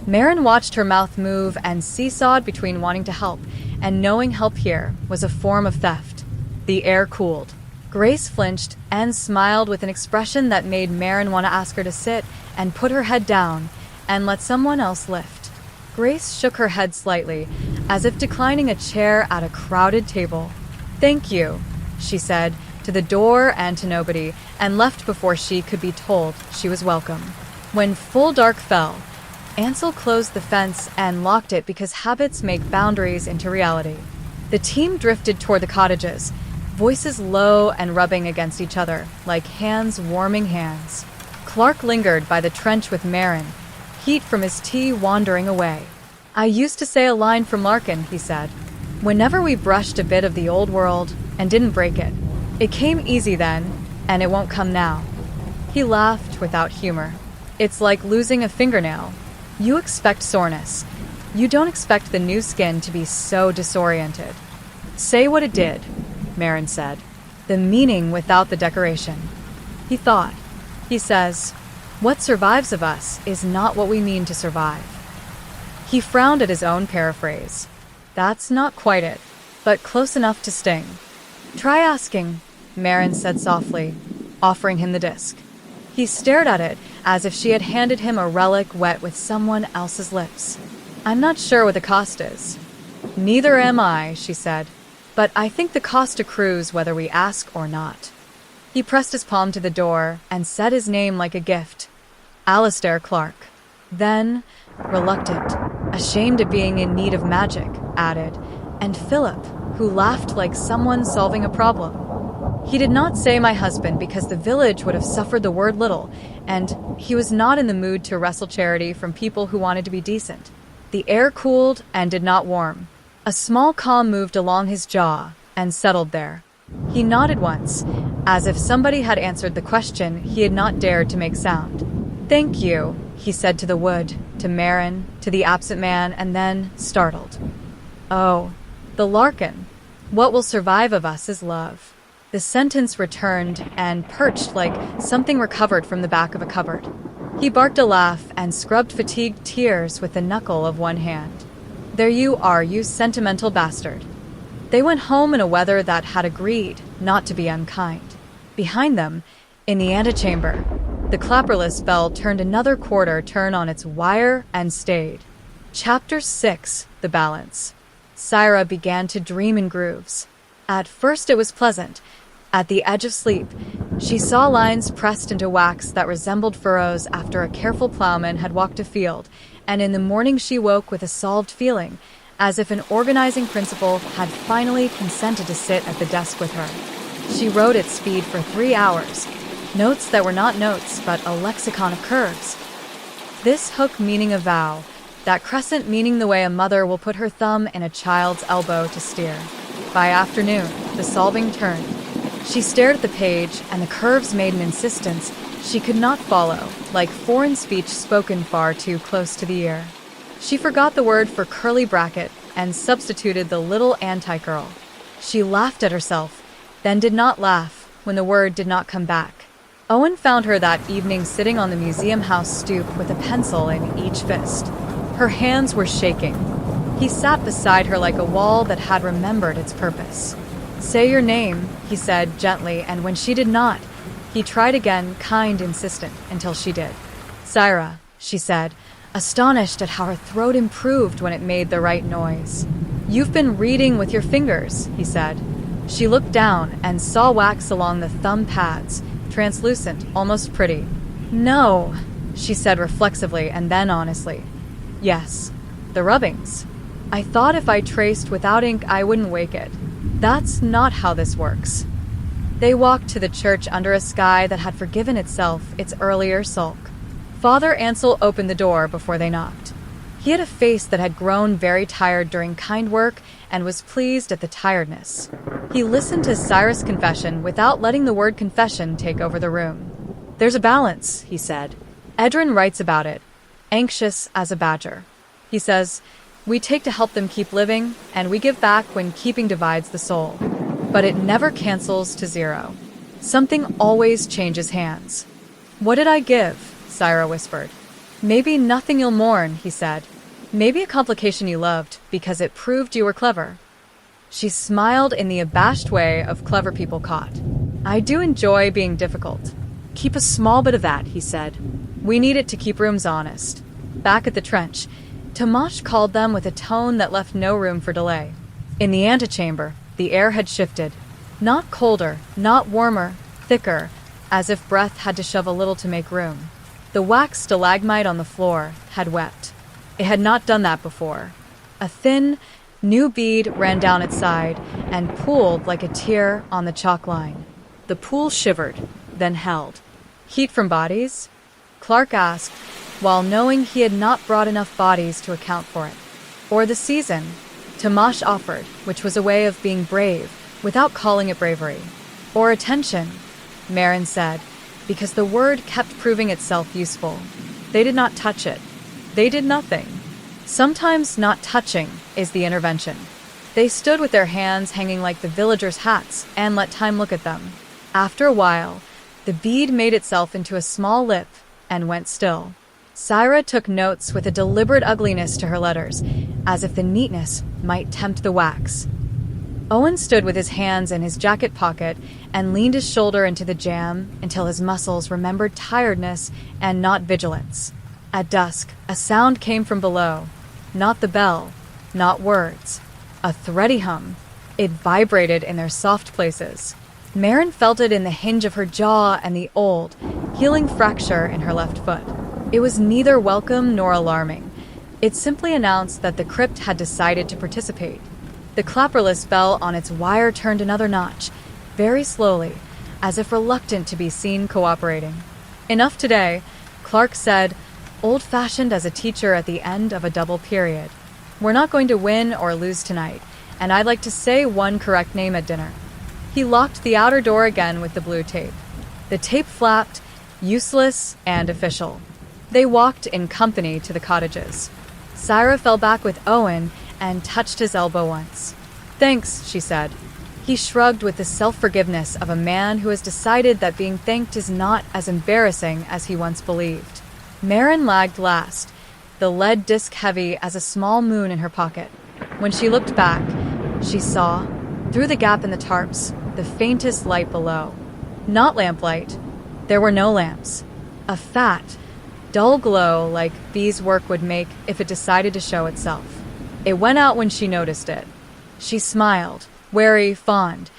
Marin watched her mouth move and seesawed between wanting to help and knowing help here was a form of theft. The air cooled. Grace flinched and smiled with an expression that made Marin want to ask her to sit and put her head down and let someone else lift. Grace shook her head slightly, as if declining a chair at a crowded table. "Thank you," she said, to the door and to nobody, and left before she could be told she was welcome. When full dark fell, Ansel closed the fence and locked it because habits make boundaries into reality. The team drifted toward the cottages, voices low and rubbing against each other, like hands warming hands. Clark lingered by the trench with Marin, heat from his tea wandering away. "I used to say a line from Larkin," he said. "Whenever we brushed a bit of the old world and didn't break it. It came easy then, and it won't come now." He laughed without humor. "It's like losing a fingernail. You expect soreness. You don't expect the new skin to be so disoriented." "Say what it did," Marin said. "The meaning without the decoration." He thought. He says, "What survives of us is not what we mean to survive." He frowned at his own paraphrase. That's not quite it, but close enough to sting. "Try asking," Marin said softly, offering him the disc. He stared at it as if she had handed him a relic wet with someone else's lips. "I'm not sure what the cost is." "Neither am I," she said, "but I think the cost accrues whether we ask or not." He pressed his palm to the door and said his name like a gift. Alistair Clark. Then, reluctant, ashamed of being in need of magic, added, "And Philip, who laughed like someone solving a problem." He did not say "my husband" because the village would have suffered the word little, and he was not in the mood to wrestle charity from people who wanted to be decent. The air cooled and did not warm. A small calm moved along his jaw and settled there. He nodded once, as if somebody had answered the question he had not dared to make sound. "Thank you," he said to the wood, to Marin, to the absent man, and then, startled. "Oh, the Larkin. What will survive of us is love." The sentence returned and perched like something recovered from the back of a cupboard. He barked a laugh and scrubbed fatigued tears with the knuckle of one hand. "There you are, you sentimental bastard." They went home in a weather that had agreed not to be unkind. Behind them, in the antechamber, the clapperless bell turned another quarter turn on its wire and stayed. Chapter 6, The Balance. Syra began to dream in grooves. At first it was pleasant. At the edge of sleep, she saw lines pressed into wax that resembled furrows after a careful plowman had walked a field, and in the morning she woke with a solved feeling, as if an organizing principle had finally consented to sit at the desk with her. She wrote at speed for 3 hours, notes that were not notes but a lexicon of curves. This hook meaning a vow, that crescent meaning the way a mother will put her thumb in a child's elbow to steer. By afternoon, the solving turned. She stared at the page, and the curves made an insistence she could not follow, like foreign speech spoken far too close to the ear. She forgot the word for curly bracket and substituted the little anti-girl. She laughed at herself, then did not laugh when the word did not come back. Owen found her that evening sitting on the museum house stoop with a pencil in each fist. Her hands were shaking. He sat beside her like a wall that had remembered its purpose. "Say your name," he said gently, and when she did not, he tried again, kind, insistent, until she did. "Syra," she said, astonished at how her throat improved when it made the right noise. "You've been reading with your fingers," he said. She looked down and saw wax along the thumb pads, translucent, almost pretty. "No," she said reflexively and then honestly. "Yes, the rubbings. I thought if I traced without ink I wouldn't wake it. That's not how this works." They walked to the church under a sky that had forgiven itself its earlier sulk. Father Ansel opened the door before they knocked. He had a face that had grown very tired during kind work and was pleased at the tiredness. He listened to Cyrus' confession without letting the word confession take over the room. "There's a balance," he said. "Edrin writes about it, anxious as a badger. He says, we take to help them keep living, and we give back when keeping divides the soul. But it never cancels to zero. Something always changes hands." "What did I give?" Syra whispered. "Maybe nothing you'll mourn," he said. "Maybe a complication you loved, because it proved you were clever." She smiled in the abashed way of clever people caught. "I do enjoy being difficult." "Keep a small bit of that," he said. "We need it to keep rooms honest." Back at the trench, Tomash called them with a tone that left no room for delay. In the antechamber, the air had shifted. Not colder, not warmer, thicker, as if breath had to shove a little to make room. The wax stalagmite on the floor had wept. It had not done that before. A thin, new bead ran down its side and pooled like a tear on the chalk line. The pool shivered, then held. Heat from bodies? Clark asked, while knowing he had not brought enough bodies to account for it. Or the season? Tomash offered, which was a way of being brave, without calling it bravery. Or attention, Marin said, because the word kept proving itself useful. They did not touch it. They did nothing. Sometimes not touching is the intervention. They stood with their hands hanging like the villagers' hats and let time look at them. After a while, the bead made itself into a small lip and went still. Syra took notes with a deliberate ugliness to her letters, as if the neatness might tempt the wax. Owen stood with his hands in his jacket pocket and leaned his shoulder into the jam until his muscles remembered tiredness and not vigilance. At dusk, a sound came from below. Not the bell, not words. A thready hum. It vibrated in their soft places. Marin felt it in the hinge of her jaw and the old, healing fracture in her left foot. It was neither welcome nor alarming. It simply announced that the crypt had decided to participate. The clapperless bell on its wire turned another notch, very slowly, as if reluctant to be seen cooperating. Enough today, Clark said, old-fashioned as a teacher at the end of a double period. We're not going to win or lose tonight, and I'd like to say one correct name at dinner. He locked the outer door again with the blue tape. The tape flapped, useless and official. They walked in company to the cottages. Syra fell back with Owen and touched his elbow once. Thanks, she said. He shrugged with the self-forgiveness of a man who has decided that being thanked is not as embarrassing as he once believed. Marin lagged last, the lead disc heavy as a small moon in her pocket. When she looked back, she saw, through the gap in the tarps, the faintest light below. Not lamplight. There were no lamps. A fat, dull glow like Bee's work would make if it decided to show itself. It went out when she noticed it. She smiled, wary, fond,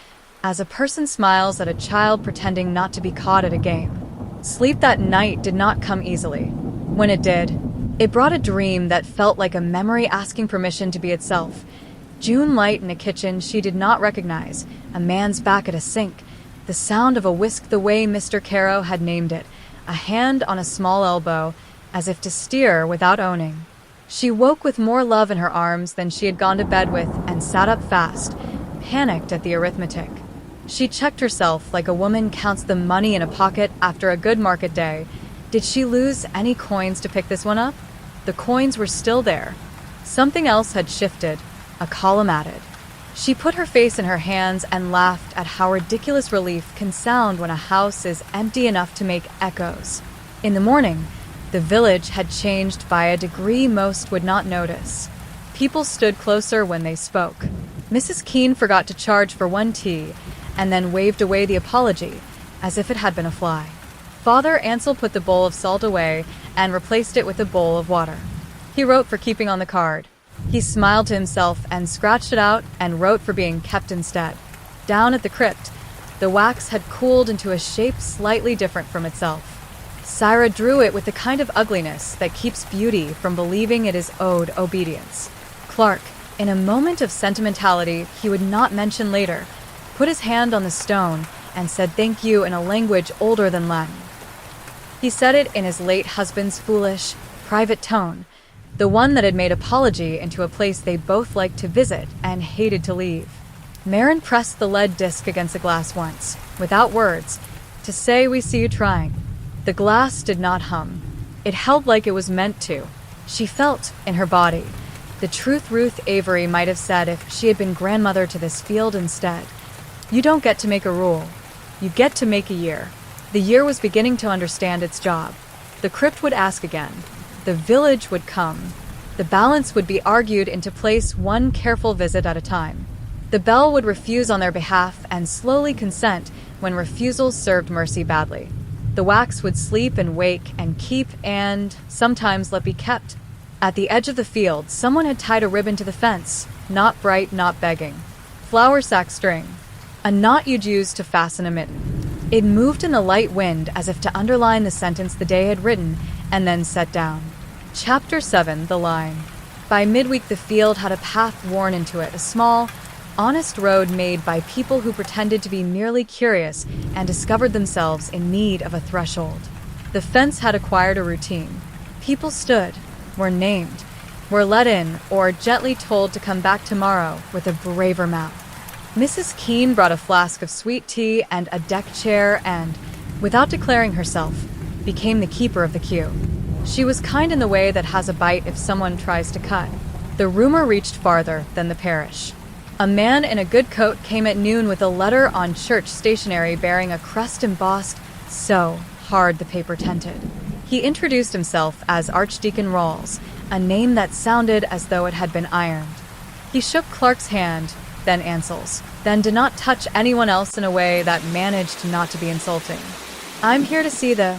as a person smiles at a child pretending not to be caught at a game. Sleep that night did not come easily. When it did, it brought a dream that felt like a memory asking permission to be itself. June light in a kitchen she did not recognize, a man's back at a sink, the sound of a whisk the way Mr. Caro had named it, a hand on a small elbow, as if to steer without owning. She woke with more love in her arms than she had gone to bed with and sat up fast, panicked at the arithmetic. She checked herself like a woman counts the money in a pocket after a good market day. Did she lose any coins to pick this one up? The coins were still there. Something else had shifted, a column added. She put her face in her hands and laughed at how ridiculous relief can sound when a house is empty enough to make echoes. In the morning, the village had changed by a degree most would not notice. People stood closer when they spoke. Mrs. Keene forgot to charge for one tea, and then waved away the apology, as if it had been a fly. Father Ansel put the bowl of salt away and replaced it with a bowl of water. He wrote for keeping on the card. He smiled to himself and scratched it out and wrote for being kept instead. Down at the crypt, the wax had cooled into a shape slightly different from itself. Syra drew it with the kind of ugliness that keeps beauty from believing it is owed obedience. Clark, in a moment of sentimentality he would not mention later, put his hand on the stone and said thank you in a language older than Latin. He said it in his late husband's foolish, private tone, the one that had made apology into a place they both liked to visit and hated to leave. Marin pressed the lead disc against the glass once, without words, to say we see you trying. The glass did not hum. It held like it was meant to. She felt, in her body, the truth Ruth Avery might have said if she had been grandmother to this field instead. You don't get to make a rule. You get to make a year. The year was beginning to understand its job. The crypt would ask again. The village would come. The balance would be argued into place one careful visit at a time. The bell would refuse on their behalf and slowly consent when refusals served Mercy badly. The wax would sleep and wake and keep and sometimes let be kept. At the edge of the field, someone had tied a ribbon to the fence, not bright, not begging. Flour sack string. A knot you'd use to fasten a mitten. It moved in the light wind as if to underline the sentence the day had written and then set down. Chapter 7, The Line. By midweek the field had a path worn into it, a small, honest road made by people who pretended to be merely curious and discovered themselves in need of a threshold. The fence had acquired a routine. People stood, were named, were let in, or gently told to come back tomorrow with a braver mouth. Mrs. Keene brought a flask of sweet tea and a deck chair and, without declaring herself, became the keeper of the queue. She was kind in the way that has a bite if someone tries to cut. The rumor reached farther than the parish. A man in a good coat came at noon with a letter on church stationery bearing a crest embossed so hard the paper tented. He introduced himself as Archdeacon Rawls, a name that sounded as though it had been ironed. He shook Clark's hand, then Ansel's, then did not touch anyone else in a way that managed not to be insulting. "I'm here to see the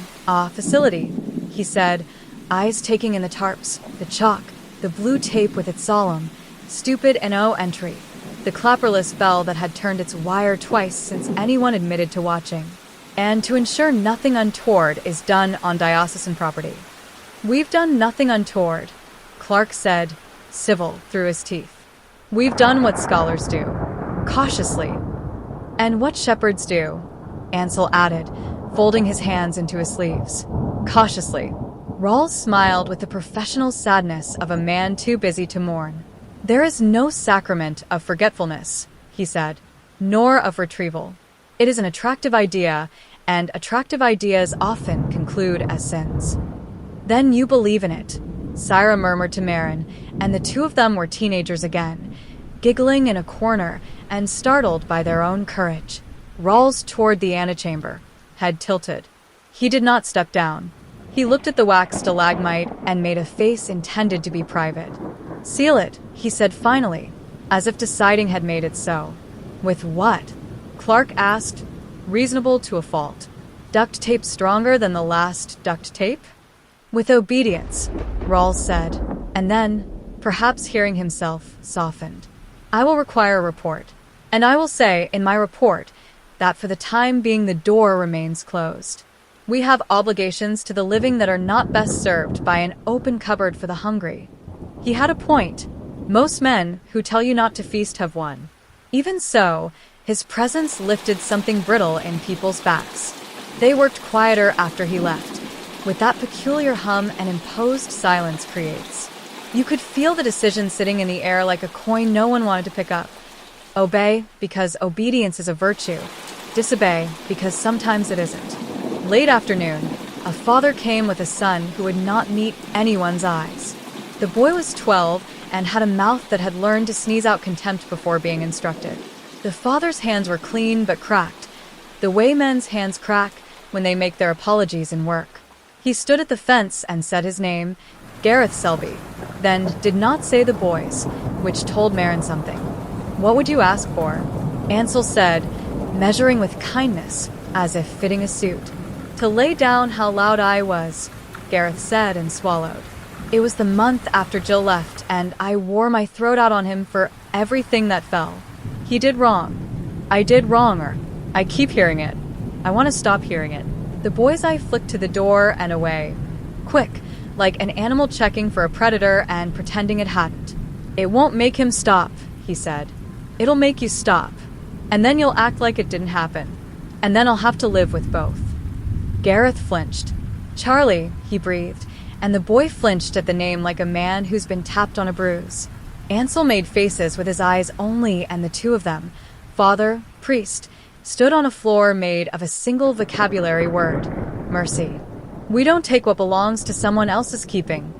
facility," he said, eyes taking in the tarps, the chalk, the blue tape with its solemn, stupid N.O. entry, the clapperless bell that had turned its wire twice since anyone admitted to watching. "And to ensure nothing untoward is done on diocesan property." "We've done nothing untoward," Clark said, civil through his teeth. "We've done what scholars do, cautiously." "And what shepherds do," Ansel added, folding his hands into his sleeves. "Cautiously." Rawls smiled with the professional sadness of a man too busy to mourn. "There is no sacrament of forgetfulness," he said, "nor of retrieval. It is an attractive idea, and attractive ideas often conclude as sins." "Then you believe in it," Syra murmured to Marin, and the two of them were teenagers again, giggling in a corner and startled by their own courage. Rawls toured the antechamber, head tilted. He did not step down. He looked at the wax stalagmite and made a face intended to be private. "Seal it," he said finally, as if deciding had made it so. "With what?" Clark asked, reasonable to a fault. "Duct tape stronger than the last duct tape?" "With obedience," Rawls said, and then, perhaps hearing himself, softened. "I will require a report, and I will say in my report that for the time being the door remains closed. We have obligations to the living that are not best served by an open cupboard for the hungry." He had a point. Most men who tell you not to feast have one. Even so, his presence lifted something brittle in people's backs. They worked quieter after he left, with that peculiar hum an imposed silence creates. You could feel the decision sitting in the air like a coin no one wanted to pick up. Obey, because obedience is a virtue. Disobey, because sometimes it isn't. Late afternoon, a father came with a son who would not meet anyone's eyes. The boy was 12 and had a mouth that had learned to sneeze out contempt before being instructed. The father's hands were clean but cracked, the way men's hands crack when they make their apologies in work. He stood at the fence and said his name, Gareth Selby, then did not say the boy's, which told Marin something. "What would you ask for?" Ansel said, measuring with kindness, as if fitting a suit. "To lay down how loud I was," Gareth said and swallowed. "It was the month after Jill left, and I wore my throat out on him for everything that fell. He did wrong. I did wrong, or I keep hearing it. I want to stop hearing it." The boy's eye flicked to the door and away. Quick, like an animal checking for a predator and pretending it hadn't. "It won't make him stop," he said. "It'll make you stop. And then you'll act like it didn't happen. And then I'll have to live with both." Gareth flinched. "Charlie," he breathed, and the boy flinched at the name like a man who's been tapped on a bruise. Ansel made faces with his eyes only, and the two of them, father, priest, stood on a floor made of a single vocabulary word, mercy. "We don't take what belongs to someone else's keeping,"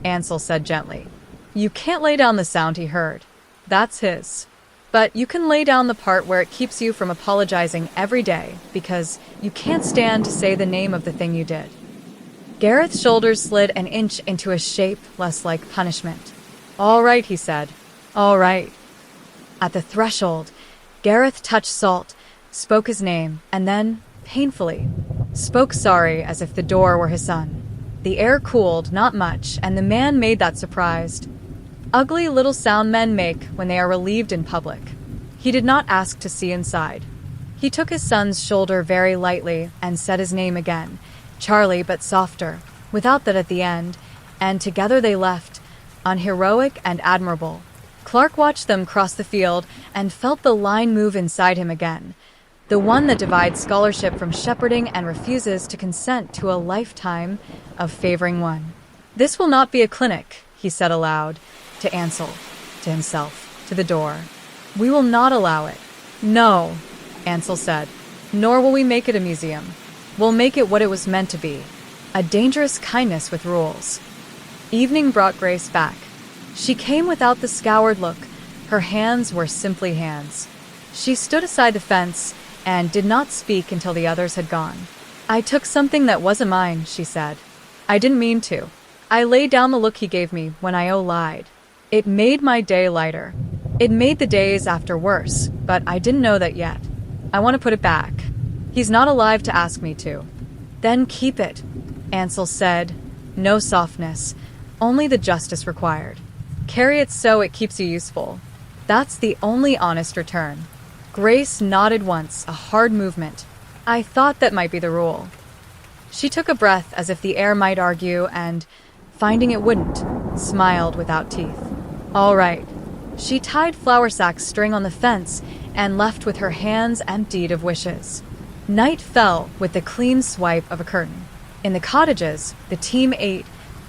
Ansel said gently. "You can't lay down the sound he heard. That's his. But you can lay down the part where it keeps you from apologizing every day, because you can't stand to say the name of the thing you did." Gareth's shoulders slid an inch into a shape less like punishment. "All right," he said. "All right." At the threshold, Gareth touched salt, spoke his name, and then, painfully, spoke sorry as if the door were his son. The air cooled, not much, and the man made that surprised, ugly little sound men make when they are relieved in public. He did not ask to see inside. He took his son's shoulder very lightly and said his name again, Charlie but softer, without that at the end, and together they left, unheroic and admirable. Clark watched them cross the field and felt the line move inside him again. The one that divides scholarship from shepherding and refuses to consent to a lifetime of favoring one. "This will not be a clinic," he said aloud, to Ansel, to himself, to the door. "We will not allow it." "No," Ansel said, "nor will we make it a museum. We'll make it what it was meant to be, a dangerous kindness with rules." Evening brought Grace back. She came without the scoured look. Her hands were simply hands. She stood aside the fence and did not speak until the others had gone. "I took something that wasn't mine," she said. "I didn't mean to. I laid down the look he gave me when I lied. It made my day lighter. It made the days after worse, but I didn't know that yet. I want to put it back. He's not alive to ask me to." "Then keep it," Ansel said. No softness, only the justice required. "Carry it so it keeps you useful. That's the only honest return." Grace nodded once, a hard movement. "I thought that might be the rule." She took a breath as if the air might argue and, finding it wouldn't, smiled without teeth. "All right." She tied flour sack string on the fence and left with her hands emptied of wishes. Night fell with the clean swipe of a curtain. In the cottages, the team ate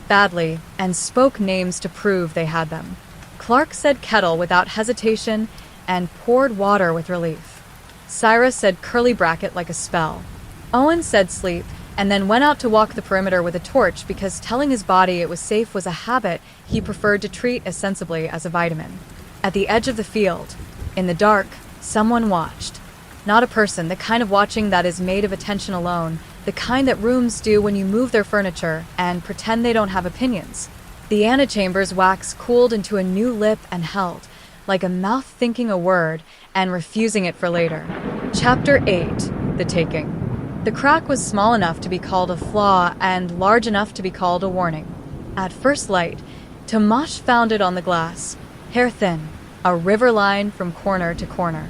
badly and spoke names to prove they had them. Clark said kettle without hesitation and poured water with relief. Cyrus said curly bracket like a spell. Owen said sleep and then went out to walk the perimeter with a torch because telling his body it was safe was a habit he preferred to treat as sensibly as a vitamin. At the edge of the field, in the dark, someone watched. Not a person, the kind of watching that is made of attention alone, the kind that rooms do when you move their furniture and pretend they don't have opinions. The antechamber's wax cooled into a new lip and held, like a mouth thinking a word and refusing it for later. Chapter 8. The Taking. The crack was small enough to be called a flaw and large enough to be called a warning. At first light, Tomasz found it on the glass, hair-thin, a river line from corner to corner.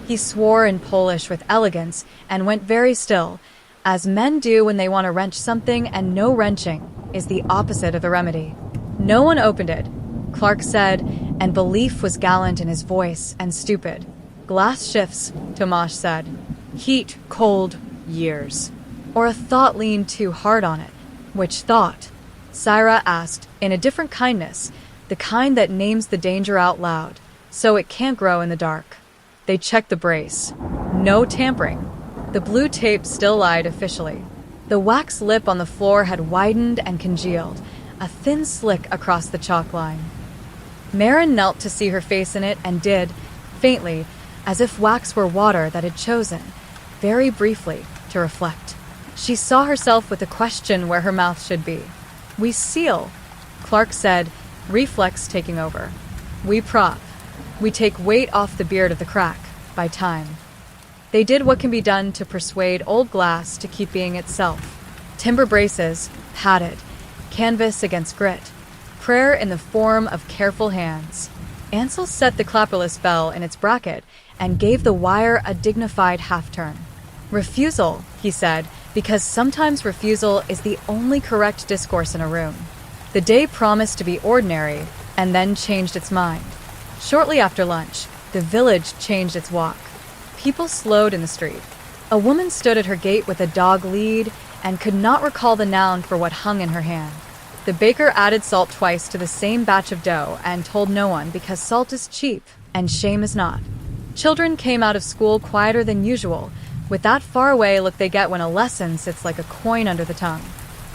He swore in Polish with elegance and went very still, as men do when they want to wrench something, and no wrenching is the opposite of a remedy. No one opened it, Clark said, and belief was gallant in his voice and stupid. "Glass shifts," Tomasz said. "Heat, cold, years." Or a thought leaned too hard on it. Which thought? Syra asked, in a different kindness, the kind that names the danger out loud, so it can't grow in the dark. They checked the brace. No tampering. The blue tape still lied officially. The wax lip on the floor had widened and congealed, a thin slick across the chalk line. Marin knelt to see her face in it and did, faintly, as if wax were water that had chosen, very briefly, to reflect. She saw herself with a question where her mouth should be. "We seal," Clark said, reflex taking over. "We prop. We take weight off the beard of the crack, by time." They did what can be done to persuade old glass to keep being itself. Timber braces, padded, canvas against grit, prayer in the form of careful hands. Ansel set the clapperless bell in its bracket and gave the wire a dignified half-turn. "Refusal," he said, because sometimes refusal is the only correct discourse in a room. The day promised to be ordinary and then changed its mind. Shortly after lunch, the village changed its walk. People slowed in the street. A woman stood at her gate with a dog lead and could not recall the noun for what hung in her hand. The baker added salt twice to the same batch of dough and told no one because salt is cheap and shame is not. Children came out of school quieter than usual, with that far-away look they get when a lesson sits like a coin under the tongue.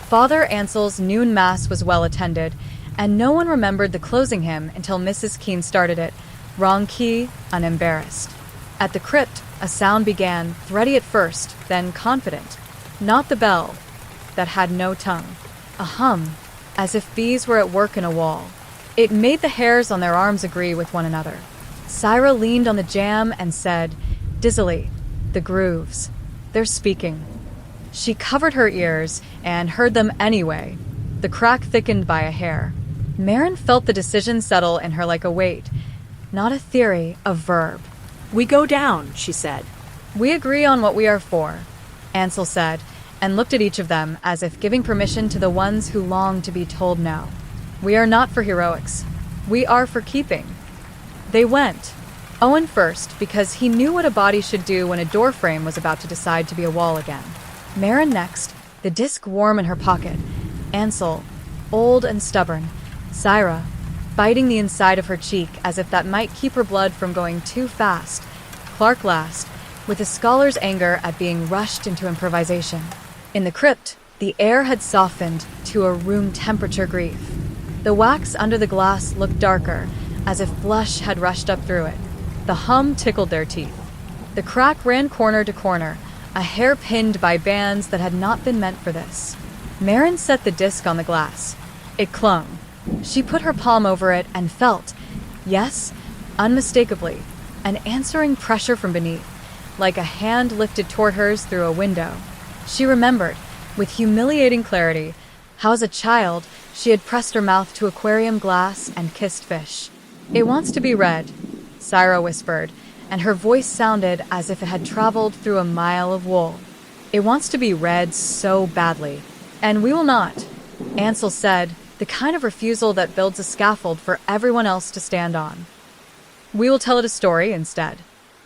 Father Ansel's noon mass was well attended, and no one remembered the closing hymn until Mrs. Keene started it, wrong key, unembarrassed. At the crypt, a sound began, thready at first, then confident. Not the bell, that had no tongue. A hum, as if bees were at work in a wall. It made the hairs on their arms agree with one another. Syra leaned on the jamb and said, dizzily, "The grooves. They're speaking." She covered her ears and heard them anyway. The crack thickened by a hair. Marin felt the decision settle in her like a weight. Not a theory, a verb. "We go down," she said. "We agree on what we are for," Ansel said, and looked at each of them as if giving permission to the ones who longed to be told no. "We are not for heroics. We are for keeping." They went. Owen first, because he knew what a body should do when a doorframe was about to decide to be a wall again. Merrin next, the disc warm in her pocket. Ansel, old and stubborn. Syra, biting the inside of her cheek as if that might keep her blood from going too fast. Clark last, with a scholar's anger at being rushed into improvisation. In the crypt, the air had softened to a room temperature grief. The wax under the glass looked darker, as if blush had rushed up through it. The hum tickled their teeth. The crack ran corner to corner, a hair pinned by bands that had not been meant for this. Merrin set the disc on the glass. It clung. She put her palm over it and felt, yes, unmistakably, an answering pressure from beneath, like a hand lifted toward hers through a window. She remembered, with humiliating clarity, how as a child she had pressed her mouth to aquarium glass and kissed fish. "It wants to be read," Syra whispered, and her voice sounded as if it had traveled through a mile of wool. "It wants to be read so badly. And we will not," Ansel said, the kind of refusal that builds a scaffold for everyone else to stand on. "We will tell it a story instead.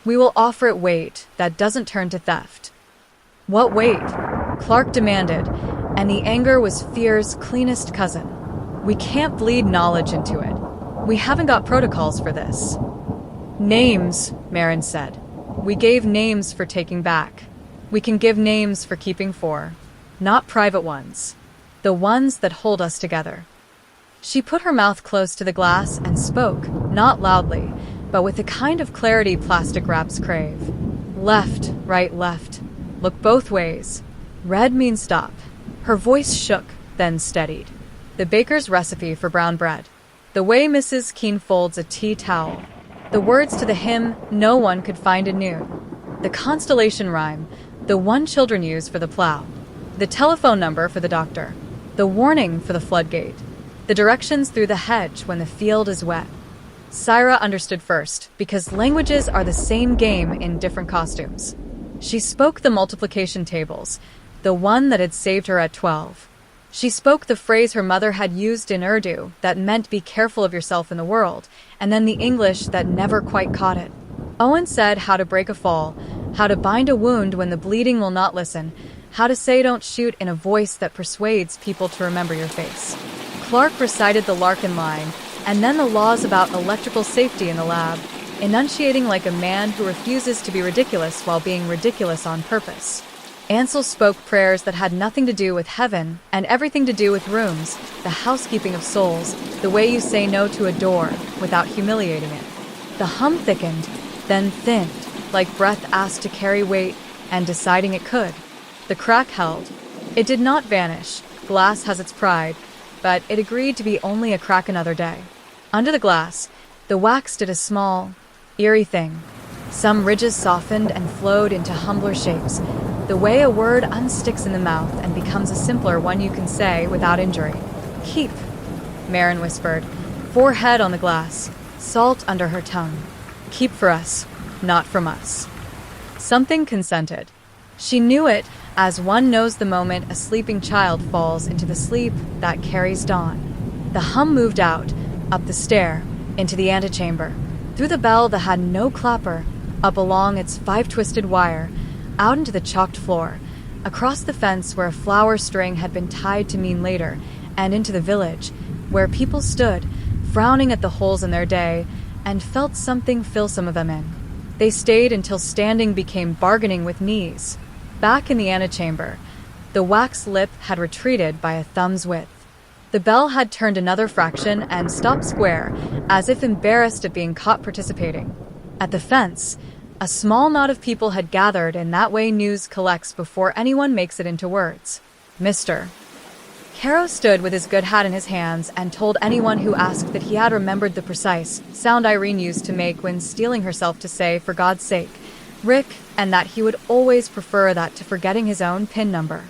We will offer it weight that doesn't turn to theft." "What weight?" Clark demanded, and the anger was fear's cleanest cousin. "We can't bleed knowledge into it. We haven't got protocols for this." "Names," Merrin said. "We gave names for taking back. We can give names for keeping for. Not private ones. The ones that hold us together." She put her mouth close to the glass and spoke, not loudly, but with the kind of clarity plastic wraps crave. "Left, right, left. Look both ways. Red means stop." Her voice shook, then steadied. The baker's recipe for brown bread. The way Mrs. Keene folds a tea towel. The words to the hymn no one could find in noon. The constellation rhyme, the one children use for the plow. The telephone number for the doctor. The warning for the floodgate. The directions through the hedge when the field is wet. Syra understood first, because languages are the same game in different costumes. She spoke the multiplication tables, the one that had saved her at 12. She spoke the phrase her mother had used in Urdu that meant be careful of yourself in the world, and then the English that never quite caught it. Owen said how to break a fall, how to bind a wound when the bleeding will not listen, how to say don't shoot in a voice that persuades people to remember your face. Clark recited the Larkin line, and then the laws about electrical safety in the lab, enunciating like a man who refuses to be ridiculous while being ridiculous on purpose. Ansel spoke prayers that had nothing to do with heaven and everything to do with rooms, the housekeeping of souls, the way you say no to a door without humiliating it. The hum thickened, then thinned, like breath asked to carry weight and deciding it could. The crack held. It did not vanish. Glass has its pride, but it agreed to be only a crack another day. Under the glass, the wax did a small, eerie thing. Some ridges softened and flowed into humbler shapes, the way a word unsticks in the mouth and becomes a simpler one you can say without injury. "Keep," Merrin whispered, forehead on the glass, salt under her tongue. "Keep for us, not from us." Something consented. She knew it as one knows the moment a sleeping child falls into the sleep that carries dawn. The hum moved out, up the stair, into the antechamber, through the bell that had no clapper, up along its 5-twisted wire, out into the chalked floor, across the fence where a flower string had been tied to mean later, and into the village, where people stood, frowning at the holes in their day, and felt something fill some of them in. They stayed until standing became bargaining with knees. Back in the antechamber, the wax lip had retreated by a thumb's width. The bell had turned another fraction and stopped square, as if embarrassed at being caught participating. At the fence, a small knot of people had gathered in that way news collects before anyone makes it into words. "Mr." Caro stood with his good hat in his hands and told anyone who asked that he had remembered the precise sound Irene used to make when steeling herself to say, "For God's sake, Rick," and that he would always prefer that to forgetting his own PIN number.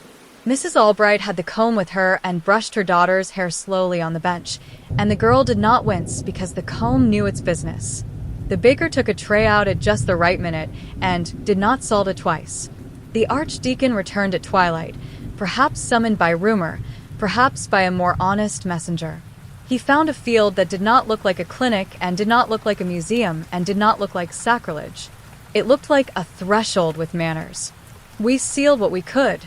Mrs. Albright had the comb with her and brushed her daughter's hair slowly on the bench, and the girl did not wince because the comb knew its business. The baker took a tray out at just the right minute and did not salt it twice. The archdeacon returned at twilight, perhaps summoned by rumor, perhaps by a more honest messenger. He found a field that did not look like a clinic and did not look like a museum and did not look like sacrilege. It looked like a threshold with manners. "We sealed what we could,"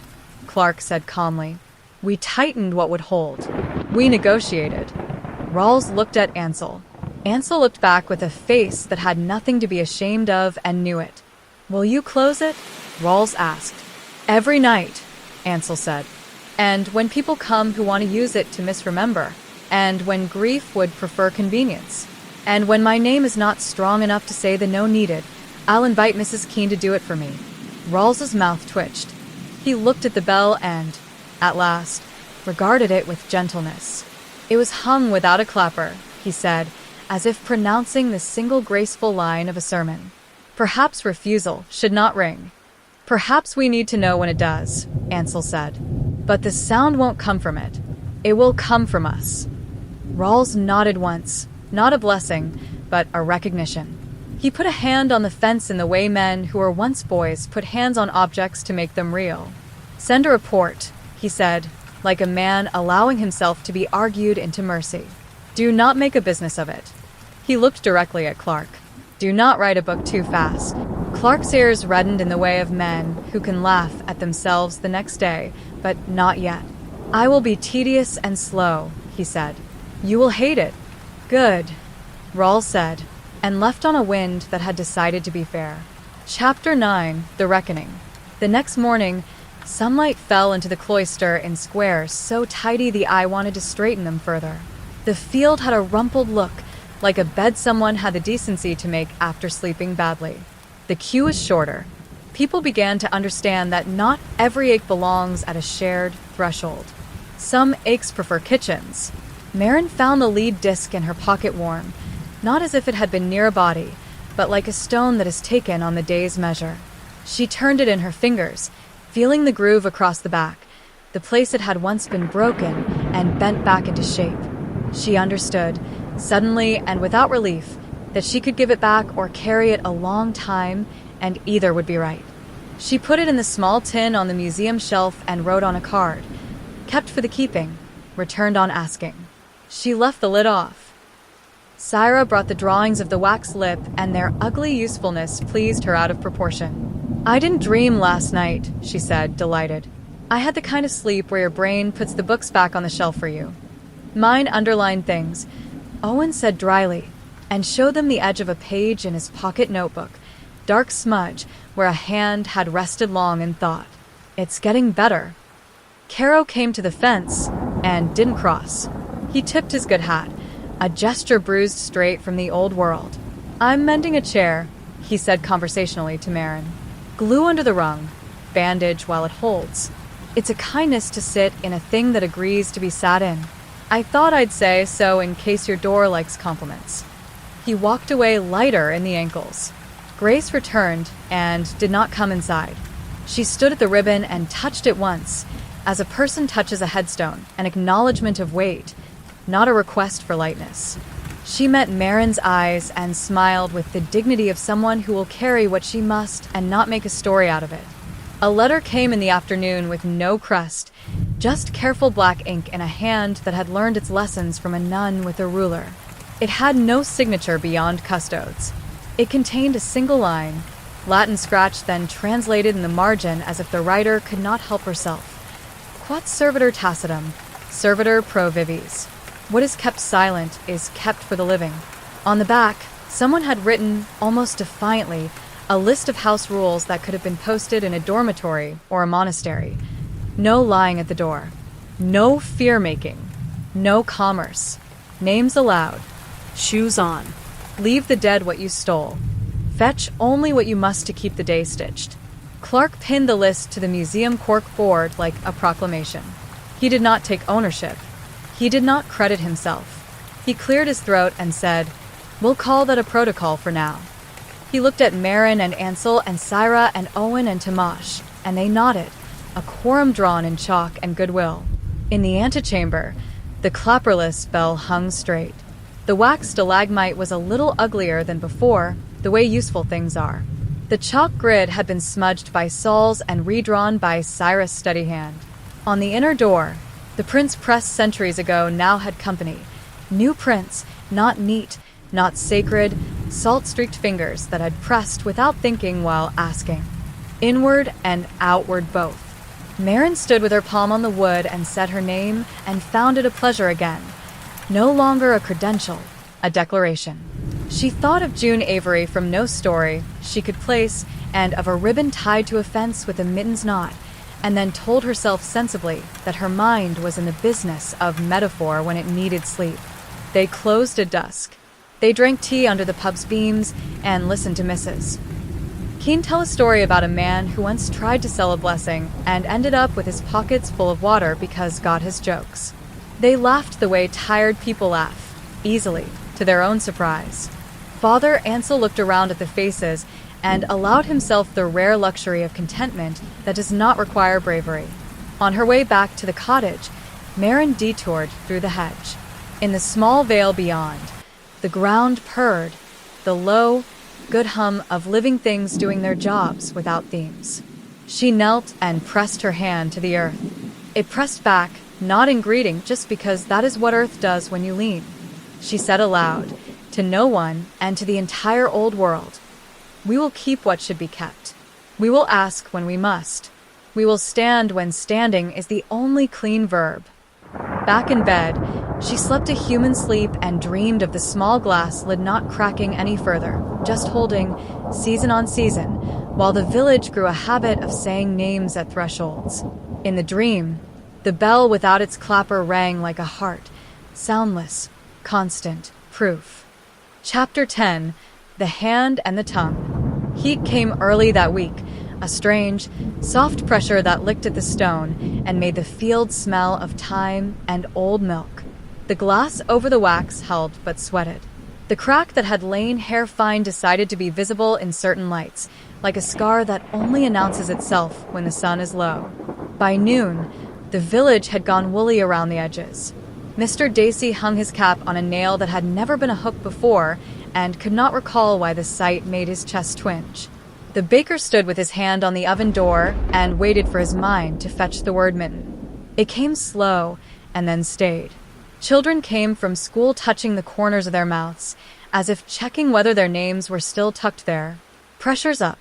Clark said calmly. "We tightened what would hold. We negotiated." Rawls looked at Ansel. Ansel looked back with a face that had nothing to be ashamed of and knew it. "Will you close it?" Rawls asked. "Every night," Ansel said. "And when people come who want to use it to misremember, and when grief would prefer convenience, and when my name is not strong enough to say the no needed, I'll invite Mrs. Keene to do it for me." Rawls's mouth twitched. He looked at the bell and, at last, regarded it with gentleness. It was hung without a clapper, he said, as if pronouncing the single graceful line of a sermon. "Perhaps refusal should not ring." "Perhaps we need to know when it does," Ansel said. "But the sound won't come from it. It will come from us." Rawls nodded once, not a blessing, but a recognition. He put a hand on the fence in the way men who were once boys put hands on objects to make them real. "Send a report," he said, like a man allowing himself to be argued into mercy. "Do not make a business of it." He looked directly at Clark. "Do not write a book too fast." Clark's ears reddened in the way of men who can laugh at themselves the next day, but not yet. "I will be tedious and slow," he said. "You will hate it." "Good," Rawls said, and left on a wind that had decided to be fair. Chapter 9, The Reckoning. The next morning, sunlight fell into the cloister in squares so tidy the eye wanted to straighten them further. The field had a rumpled look, like a bed someone had the decency to make after sleeping badly. The queue was shorter. People began to understand that not every ache belongs at a shared threshold. Some aches prefer kitchens. Marin found the lead disc in her pocket warm, not as if it had been near a body, but like a stone that is taken on the day's measure. She turned it in her fingers, feeling the groove across the back, the place it had once been broken and bent back into shape. She understood, suddenly and without relief, that she could give it back or carry it a long time, and either would be right. She put it in the small tin on the museum shelf and wrote on a card, "Kept for the keeping, returned on asking." She left the lid off. Syra brought the drawings of the wax lip, and their ugly usefulness pleased her out of proportion. "I didn't dream last night," she said, delighted. "I had the kind of sleep where your brain puts the books back on the shelf for you. Mine underlined things," Owen said dryly, and showed them the edge of a page in his pocket notebook, dark smudge where a hand had rested long in thought. "It's getting better." Caro came to the fence and didn't cross. He tipped his good hat, a gesture bruised straight from the old world. "I'm mending a chair," he said conversationally to Marin. "Glue under the rung, bandage while it holds. It's a kindness to sit in a thing that agrees to be sat in. I thought I'd say so in case your door likes compliments." He walked away lighter in the ankles. Grace returned and did not come inside. She stood at the ribbon and touched it once, as a person touches a headstone, an acknowledgement of weight, not a request for lightness. She met Marin's eyes and smiled with the dignity of someone who will carry what she must and not make a story out of it. A letter came in the afternoon with no crest, just careful black ink in a hand that had learned its lessons from a nun with a ruler. It had no signature beyond Custodes. It contained a single line, Latin scratched then translated in the margin as if the writer could not help herself. Quod servitor tacitum, servitor pro vivis. What is kept silent is kept for the living. On the back, someone had written, almost defiantly, a list of house rules that could have been posted in a dormitory or a monastery. No lying at the door. No fear-making. No commerce. Names allowed. Shoes on. Leave the dead what you stole. Fetch only what you must to keep the day stitched. Clark pinned the list to the museum cork board like a proclamation. He did not take ownership. He did not credit himself. He cleared his throat and said, "We'll call that a protocol for now." He looked at Marin and Ansel and Syra and Owen and Tamash, and they nodded, a quorum drawn in chalk and goodwill. In the antechamber, the clapperless bell hung straight. The wax stalagmite was a little uglier than before, the way useful things are. The chalk grid had been smudged by Saul's and redrawn by Cyrus' steady hand. On the inner door, the prince pressed centuries ago now had company, New prints, not neat, not sacred, salt-streaked fingers that had pressed without thinking while asking. Inward and outward both. Marin stood with her palm on the wood and said her name and found it a pleasure again. No longer a credential, a declaration. She thought of June Avery from no story she could place and of a ribbon tied to a fence with a mitten's knot, and then told herself sensibly that her mind was in the business of metaphor when it needed sleep. They closed at dusk. They drank tea under the pub's beams and listened to misses. Keen tell a story about a man who once tried to sell a blessing and ended up with his pockets full of water because God has jokes. They laughed the way tired people laugh, easily, to their own surprise. Father Ansel looked around at the faces and allowed himself the rare luxury of contentment that does not require bravery. On her way back to the cottage, Marin detoured through the hedge. In the small vale beyond, the ground purred, the low, good hum of living things doing their jobs without themes. She knelt and pressed her hand to the earth. It pressed back, not in greeting, just because that is what earth does when you lean. She said aloud, to no one and to the entire old world, "We will keep what should be kept. We will ask when we must. We will stand when standing is the only clean verb." Back in bed, she slept a human sleep and dreamed of the small glass lid not cracking any further, just holding, season on season, while the village grew a habit of saying names at thresholds. In the dream, the bell without its clapper rang like a heart, soundless, constant, proof. Chapter 10. The Hand and the Tongue. Heat came early that week, a strange, soft pressure that licked at the stone and made the field smell of thyme and old milk. The glass over the wax held but sweated. The crack that had lain hair-fine decided to be visible in certain lights, like a scar that only announces itself when the sun is low. By noon, the village had gone woolly around the edges. Mr. Dacey hung his cap on a nail that had never been a hook before and could not recall why the sight made his chest twinge. The baker stood with his hand on the oven door and waited for his mind to fetch the word mitten. It came slow and then stayed. Children came from school touching the corners of their mouths, as if checking whether their names were still tucked there. "Pressure's up,"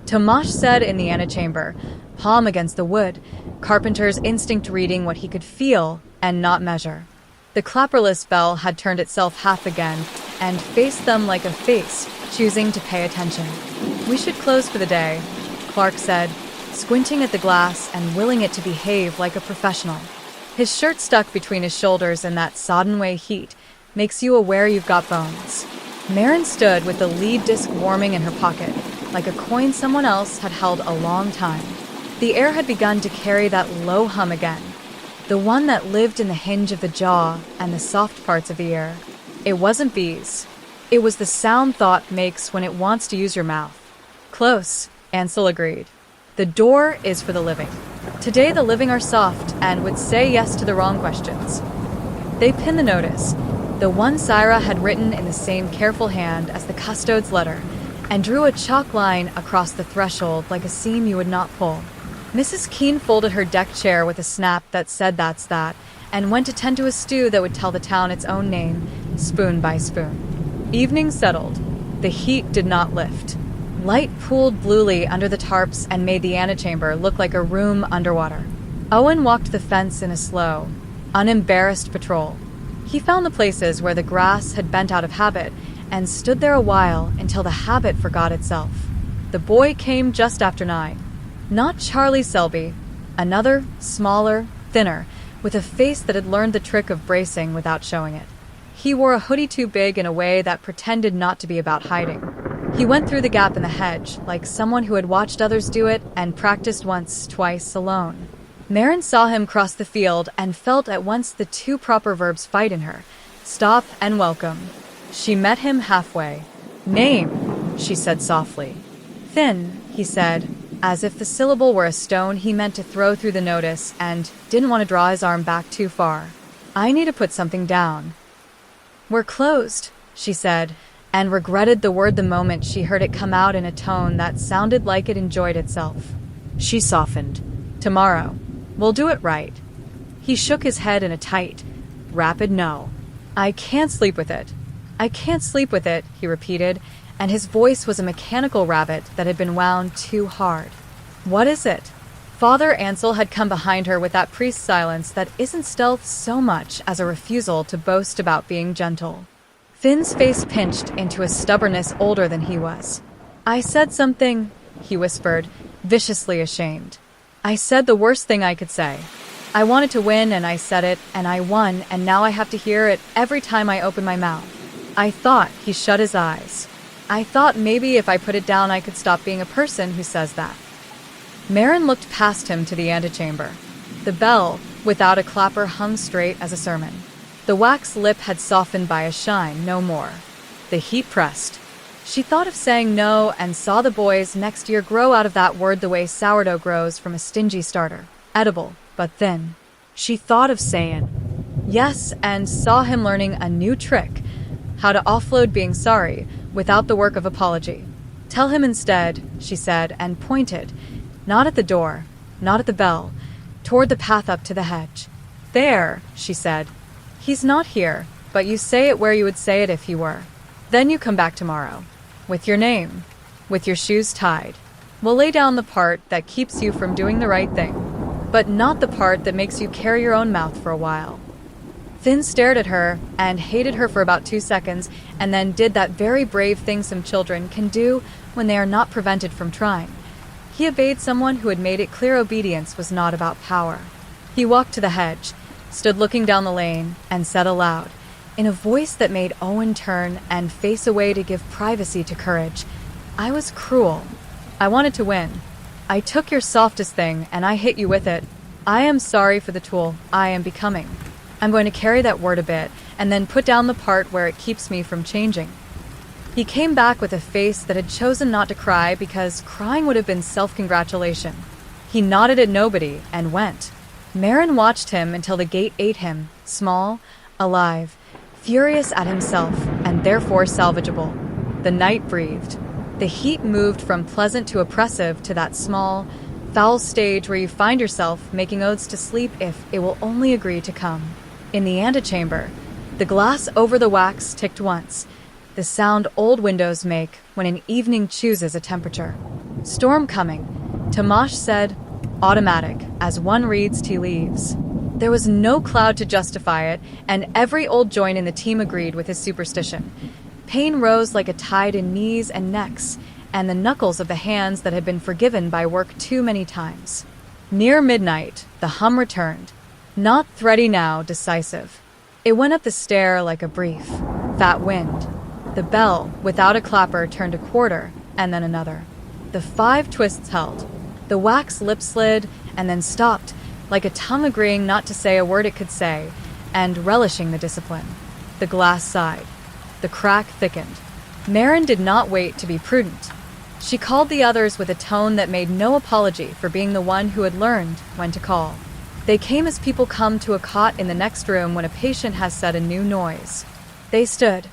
Tomash said in the antechamber, palm against the wood, carpenter's instinct reading what he could feel and not measure. The clapperless bell had turned itself half again and faced them like a face, choosing to pay attention. "We should close for the day," Clark said, squinting at the glass and willing it to behave like a professional. His shirt stuck between his shoulders in that sodden-way heat makes you aware you've got bones. Marin stood with the lead disc warming in her pocket, like a coin someone else had held a long time. The air had begun to carry that low hum again, the one that lived in the hinge of the jaw and the soft parts of the ear. It wasn't bees. It was the sound thought makes when it wants to use your mouth. "Close," Ansel agreed. "The door is for the living. Today the living are soft and would say yes to the wrong questions." They pinned the notice, the one Syra had written in the same careful hand as the custode's letter, and drew a chalk line across the threshold like a seam you would not pull. Mrs. Keene folded her deck chair with a snap that said that's that, and went to tend to a stew that would tell the town its own name, spoon by spoon. Evening settled. The heat did not lift. Light pooled bluely under the tarps and made the antechamber look like a room underwater. Owen walked the fence in a slow, unembarrassed patrol. He found the places where the grass had bent out of habit and stood there a while until the habit forgot itself. The boy came just after 9. Not Charlie Selby, another, smaller, thinner, with a face that had learned the trick of bracing without showing it. He wore a hoodie too big in a way that pretended not to be about hiding. He went through the gap in the hedge, like someone who had watched others do it and practiced once, twice, alone. Marin saw him cross the field and felt at once the two proper verbs fight in her, stop and welcome. She met him halfway. "Name," she said softly. "Thin," he said, as if the syllable were a stone he meant to throw through the notice and didn't want to draw his arm back too far. "I need to put something down." "We're closed," she said, and regretted the word the moment she heard it come out in a tone that sounded like it enjoyed itself. She softened. "Tomorrow. We'll do it right." He shook his head in a tight, rapid no. I can't sleep with it. I can't sleep with it, he repeated, and his voice was a mechanical rabbit that had been wound too hard. What is it? Father Ansel had come behind her with that priest silence that isn't stealth so much as a refusal to boast about being gentle. Finn's face pinched into a stubbornness older than he was. I said something, he whispered, viciously ashamed. I said the worst thing I could say. I wanted to win, and I said it, and I won, and now I have to hear it every time I open my mouth. I thought he shut his eyes. I thought maybe if I put it down I could stop being a person who says that. Merrin looked past him to the antechamber. The bell, without a clapper, hung straight as a sermon. The wax lip had softened by a shine, no more. The heat pressed. She thought of saying no and saw the boys next year grow out of that word the way sourdough grows from a stingy starter. Edible, but thin. She thought of saying yes and saw him learning a new trick, how to offload being sorry without the work of apology. Tell him instead, she said, and pointed, not at the door, not at the bell, toward the path up to the hedge. There, she said. He's not here, but you say it where you would say it if he were. Then you come back tomorrow. With your name. With your shoes tied. We'll lay down the part that keeps you from doing the right thing, but not the part that makes you carry your own mouth for a while. Finn stared at her and hated her for about 2 seconds, and then did that very brave thing some children can do when they are not prevented from trying. He obeyed someone who had made it clear obedience was not about power. He walked to the hedge, stood looking down the lane, and said aloud, in a voice that made Owen turn and face away to give privacy to courage, I was cruel. I wanted to win. I took your softest thing and I hit you with it. I am sorry for the tool I am becoming. I'm going to carry that word a bit and then put down the part where it keeps me from changing. He came back with a face that had chosen not to cry because crying would have been self-congratulation. He nodded at nobody and went. Merrin watched him until the gate ate him, small, alive, furious at himself, and therefore salvageable. The night breathed. The heat moved from pleasant to oppressive to that small, foul stage where you find yourself making oaths to sleep if it will only agree to come. In the antechamber, the glass over the wax ticked once, the sound old windows make when an evening chooses a temperature. Storm coming, Tamash said, automatic, as one reads tea leaves. There was no cloud to justify it, and every old joint in the team agreed with his superstition. Pain rose like a tide in knees and necks, and the knuckles of the hands that had been forgiven by work too many times. Near midnight, the hum returned. Not thready now, decisive. It went up the stair like a brief, fat wind. The bell, without a clapper, turned a quarter, and then another. The 5 twists held. The wax lip slid, and then stopped, like a tongue agreeing not to say a word it could say, and relishing the discipline. The glass sighed. The crack thickened. Merrin did not wait to be prudent. She called the others with a tone that made no apology for being the one who had learned when to call. They came as people come to a cot in the next room when a patient has said a new noise. They stood.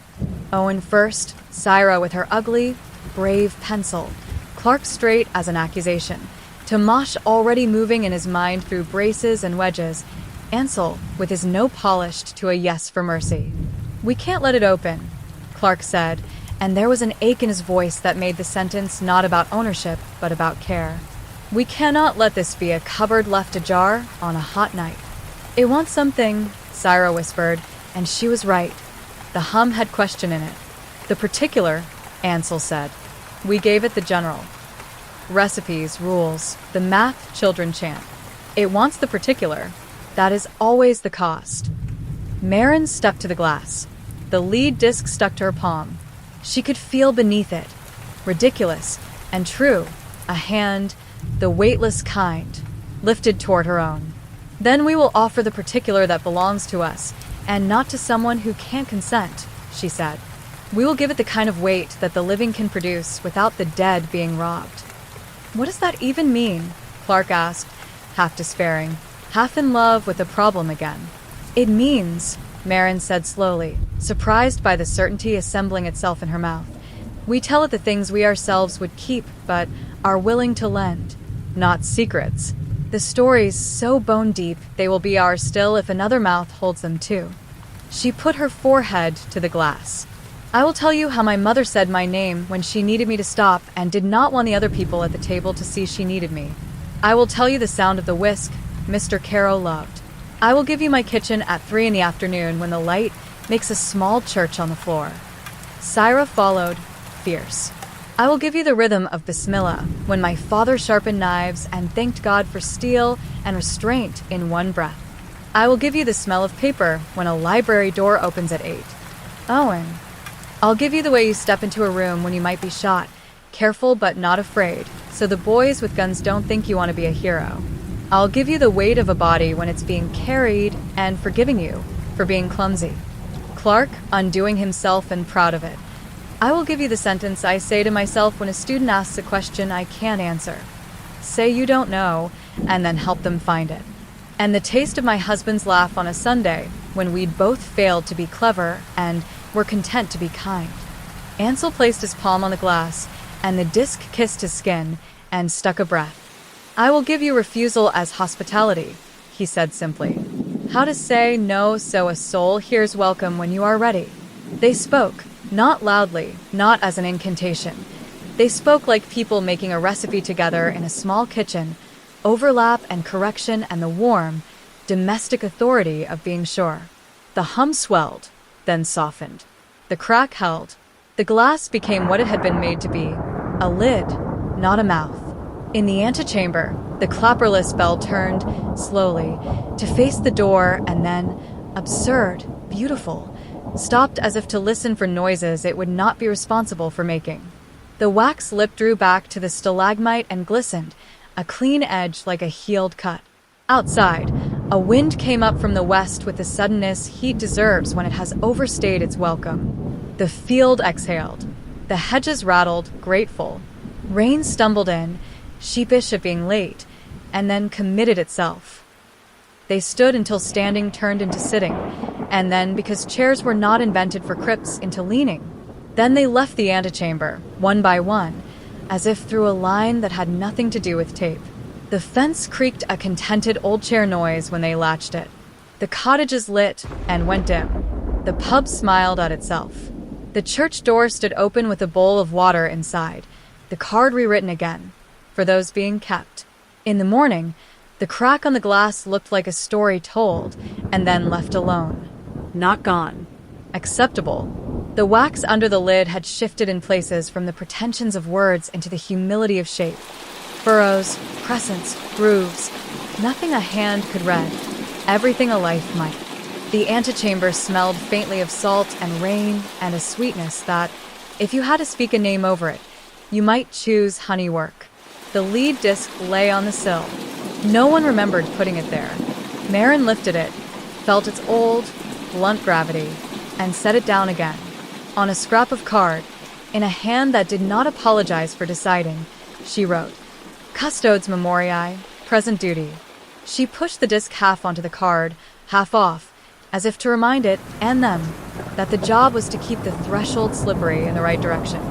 Owen first, Syra with her ugly, brave pencil, Clark straight as an accusation, Tamash already moving in his mind through braces and wedges, Ansel with his no polished to a yes for mercy. We can't let it open, Clark said, and there was an ache in his voice that made the sentence not about ownership, but about care. We cannot let this be a cupboard left ajar on a hot night. It wants something, Syra whispered, and she was right. The hum had question in it. The particular, Ansel said. We gave it the general. Recipes, rules, the math children chant. It wants the particular. That is always the cost. Merrin stuck to the glass. The lead disc stuck to her palm. She could feel beneath it. Ridiculous and true. A hand, the weightless kind, lifted toward her own. Then we will offer the particular that belongs to us, and not to someone who can't consent, she said. We will give it the kind of weight that the living can produce without the dead being robbed. What does that even mean? Clark asked, half despairing, half in love with the problem again. It means, Merrin said slowly, surprised by the certainty assembling itself in her mouth. We tell it the things we ourselves would keep, but are willing to lend. Not secrets. The stories so bone deep they will be ours still if another mouth holds them too. She put her forehead to the glass. I will tell you how my mother said my name when she needed me to stop and did not want the other people at the table to see she needed me. I will tell you the sound of the whisk Mr. Caro loved. I will give you my kitchen at 3 in the afternoon when the light makes a small church on the floor. Syra followed, fierce. I will give you the rhythm of Bismillah when my father sharpened knives and thanked God for steel and restraint in one breath. I will give you the smell of paper when a library door opens at 8. Owen. I'll give you the way you step into a room when you might be shot, careful but not afraid, so the boys with guns don't think you want to be a hero. I'll give you the weight of a body when it's being carried and forgiving you for being clumsy. Clark undoing himself and proud of it. I will give you the sentence I say to myself when a student asks a question I can't answer. Say you don't know, and then help them find it. And the taste of my husband's laugh on a Sunday when we'd both failed to be clever and were content to be kind. Ansel placed his palm on the glass, and the disc kissed his skin and stuck a breath. I will give you refusal as hospitality, he said simply. How to say no so a soul hears welcome when you are ready. They spoke, not loudly, not as an incantation. They spoke like people making a recipe together in a small kitchen, overlap and correction and the warm, domestic authority of being sure. The hum swelled, then softened. The crack held. The glass became what it had been made to be, a lid, not a mouth. In the antechamber, the clapperless bell turned, slowly, to face the door and then, absurd, beautiful, stopped as if to listen for noises it would not be responsible for making. The wax lip drew back to the stalagmite and glistened, a clean edge like a healed cut. Outside, a wind came up from the west with the suddenness heat deserves when it has overstayed its welcome. The field exhaled. The hedges rattled, grateful. Rain stumbled in, sheepish at being late, and then committed itself. They stood until standing turned into sitting, and then, because chairs were not invented for crypts, into leaning. Then they left the antechamber, one by one, as if through a line that had nothing to do with tape. The fence creaked a contented old chair noise when they latched it. The cottages lit and went dim. The pub smiled at itself. The church door stood open with a bowl of water inside, the card rewritten again, for those being kept. In the morning, the crack on the glass looked like a story told, and then left alone. Not gone. Acceptable. The wax under the lid had shifted in places from the pretensions of words into the humility of shape. Furrows, crescents, grooves, nothing a hand could read, everything a life might. The antechamber smelled faintly of salt and rain and a sweetness that, if you had to speak a name over it, you might choose honeywork. The lead disc lay on the sill. No one remembered putting it there. Marin lifted it, felt its old, blunt gravity, and set it down again. On a scrap of card, in a hand that did not apologize for deciding, she wrote, Custodes Memoriae, present duty. She pushed the disc half onto the card, half off, as if to remind it, and them, that the job was to keep the threshold slippery in the right direction.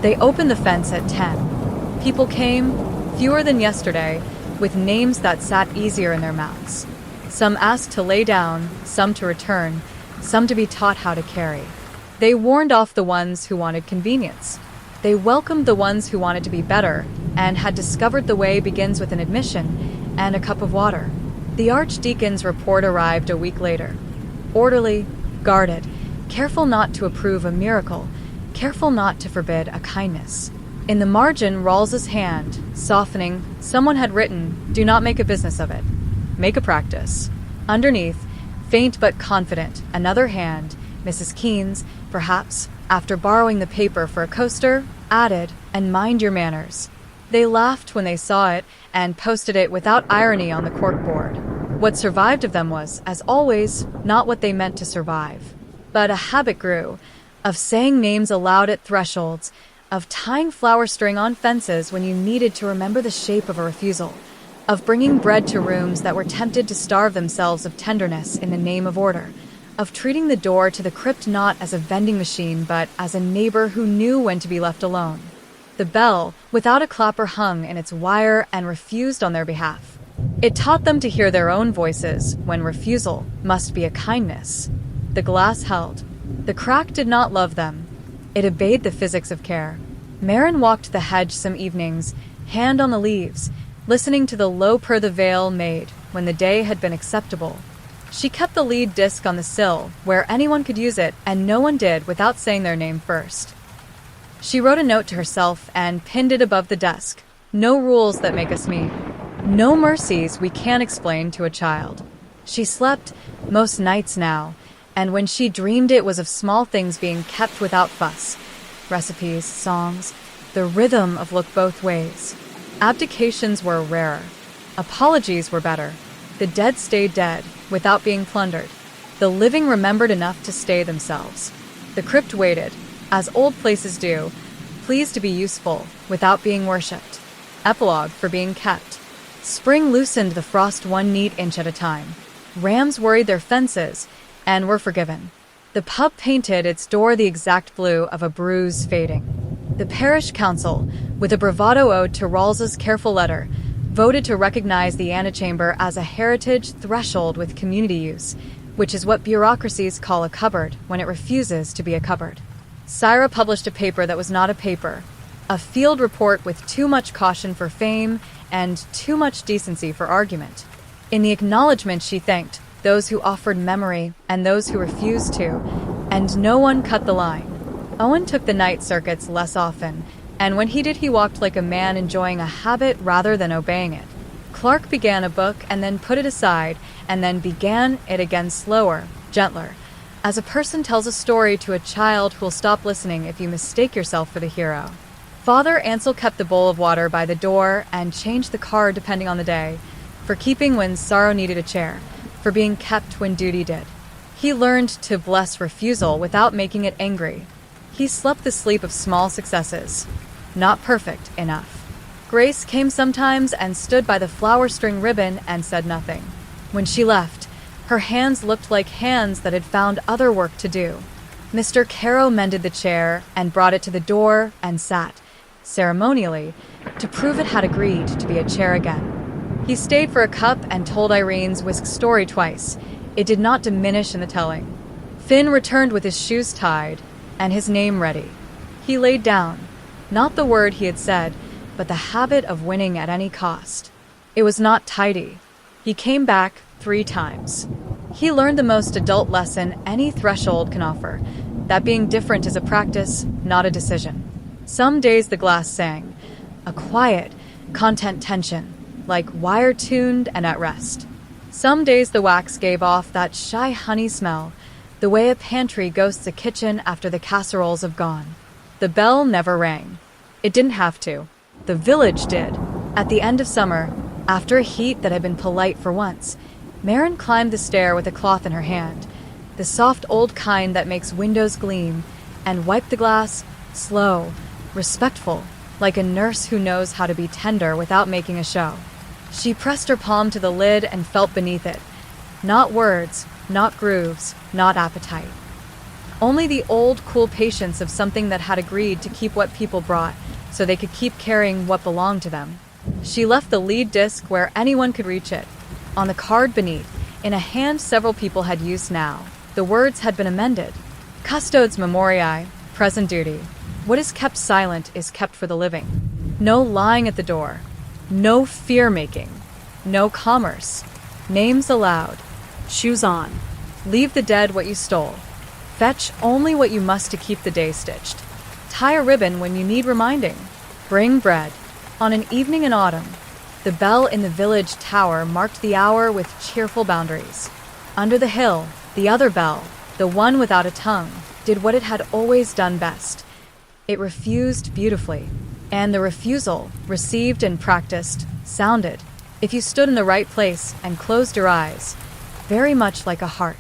They opened the fence at 10. People came, fewer than yesterday, with names that sat easier in their mouths. Some asked to lay down, some to return, some to be taught how to carry. They warned off the ones who wanted convenience. They welcomed the ones who wanted to be better, and had discovered the way begins with an admission and a cup of water. The archdeacon's report arrived a week later. Orderly, guarded, careful not to approve a miracle, careful not to forbid a kindness. In the margin, Rawls's hand, softening, someone had written, do not make a business of it. Make a practice. Underneath, faint but confident, another hand, Mrs. Keene's, perhaps, after borrowing the paper for a coaster, added, and mind your manners. They laughed when they saw it and posted it without irony on the corkboard. What survived of them was, as always, not what they meant to survive. But a habit grew, of saying names aloud at thresholds, of tying flower string on fences when you needed to remember the shape of a refusal, of bringing bread to rooms that were tempted to starve themselves of tenderness in the name of order, of treating the door to the crypt not as a vending machine but as a neighbor who knew when to be left alone. The bell, without a clapper, hung in its wire and refused on their behalf. It taught them to hear their own voices when refusal must be a kindness. The glass held. The crack did not love them. It obeyed the physics of care. Marin walked the hedge some evenings, hand on the leaves, listening to the low purr the veil made when the day had been acceptable. She kept the lead disc on the sill, where anyone could use it, and no one did without saying their name first. She wrote a note to herself and pinned it above the desk. No rules that make us mean. No mercies we can't explain to a child. She slept most nights now, and when she dreamed it was of small things being kept without fuss. Recipes, songs, the rhythm of look both ways. Abdications were rarer. Apologies were better. The dead stayed dead, without being plundered. The living remembered enough to stay themselves. The crypt waited, as old places do, pleased to be useful, without being worshipped. Epilogue for being kept. Spring loosened the frost 1 neat inch at a time. Rams worried their fences, and were forgiven. The pub painted its door the exact blue of a bruise fading. The parish council, with a bravado ode to Rawls's careful letter, voted to recognize the antechamber as a heritage threshold with community use, which is what bureaucracies call a cupboard when it refuses to be a cupboard. Syra published a paper that was not a paper, a field report with too much caution for fame and too much decency for argument. In the acknowledgement she thanked those who offered memory and those who refused to, and no one cut the line. Owen took the night circuits less often, and when he did he walked like a man enjoying a habit rather than obeying it. Clark began a book and then put it aside, and then began it again slower, gentler, as a person tells a story to a child who'll stop listening if you mistake yourself for the hero. Father Ansel kept the bowl of water by the door and changed the card depending on the day, for keeping when sorrow needed a chair, for being kept when duty did. He learned to bless refusal without making it angry. He slept the sleep of small successes. Not perfect enough. Grace came sometimes and stood by the flower string ribbon and said nothing. When she left, her hands looked like hands that had found other work to do. Mr. Caro mended the chair and brought it to the door and sat, ceremonially, to prove it had agreed to be a chair again. He stayed for a cup and told Irene's whisk story twice. It did not diminish in the telling. Finn returned with his shoes tied and his name ready. He laid down, not the word he had said, but the habit of winning at any cost. It was not tidy. He came back 3 times. He learned the most adult lesson any threshold can offer, that being different is a practice, not a decision. Some days the glass sang, a quiet, content tension, like wire-tuned and at rest. Some days the wax gave off that shy honey smell, the way a pantry ghosts a kitchen after the casseroles have gone. The bell never rang. It didn't have to. The village did. At the end of summer, after a heat that had been polite for once, Marin climbed the stair with a cloth in her hand, the soft old kind that makes windows gleam, and wiped the glass, slow, respectful, like a nurse who knows how to be tender without making a show. She pressed her palm to the lid and felt beneath it. Not words, not grooves, not appetite. Only the old, cool patience of something that had agreed to keep what people brought, so they could keep carrying what belonged to them. She left the lead disc where anyone could reach it. On the card beneath, in a hand several people had used now, the words had been amended. Custodes memoriae, present duty. What is kept silent is kept for the living. No lying at the door. No fear-making. No commerce. Names allowed. Shoes on. Leave the dead what you stole. Fetch only what you must to keep the day stitched. Tie a ribbon when you need reminding. Bring bread. On an evening in autumn, the bell in the village tower marked the hour with cheerful boundaries. Under the hill, the other bell, the one without a tongue, did what it had always done best. It refused beautifully, and the refusal, received and practiced, sounded, if you stood in the right place and closed your eyes, very much like a heart.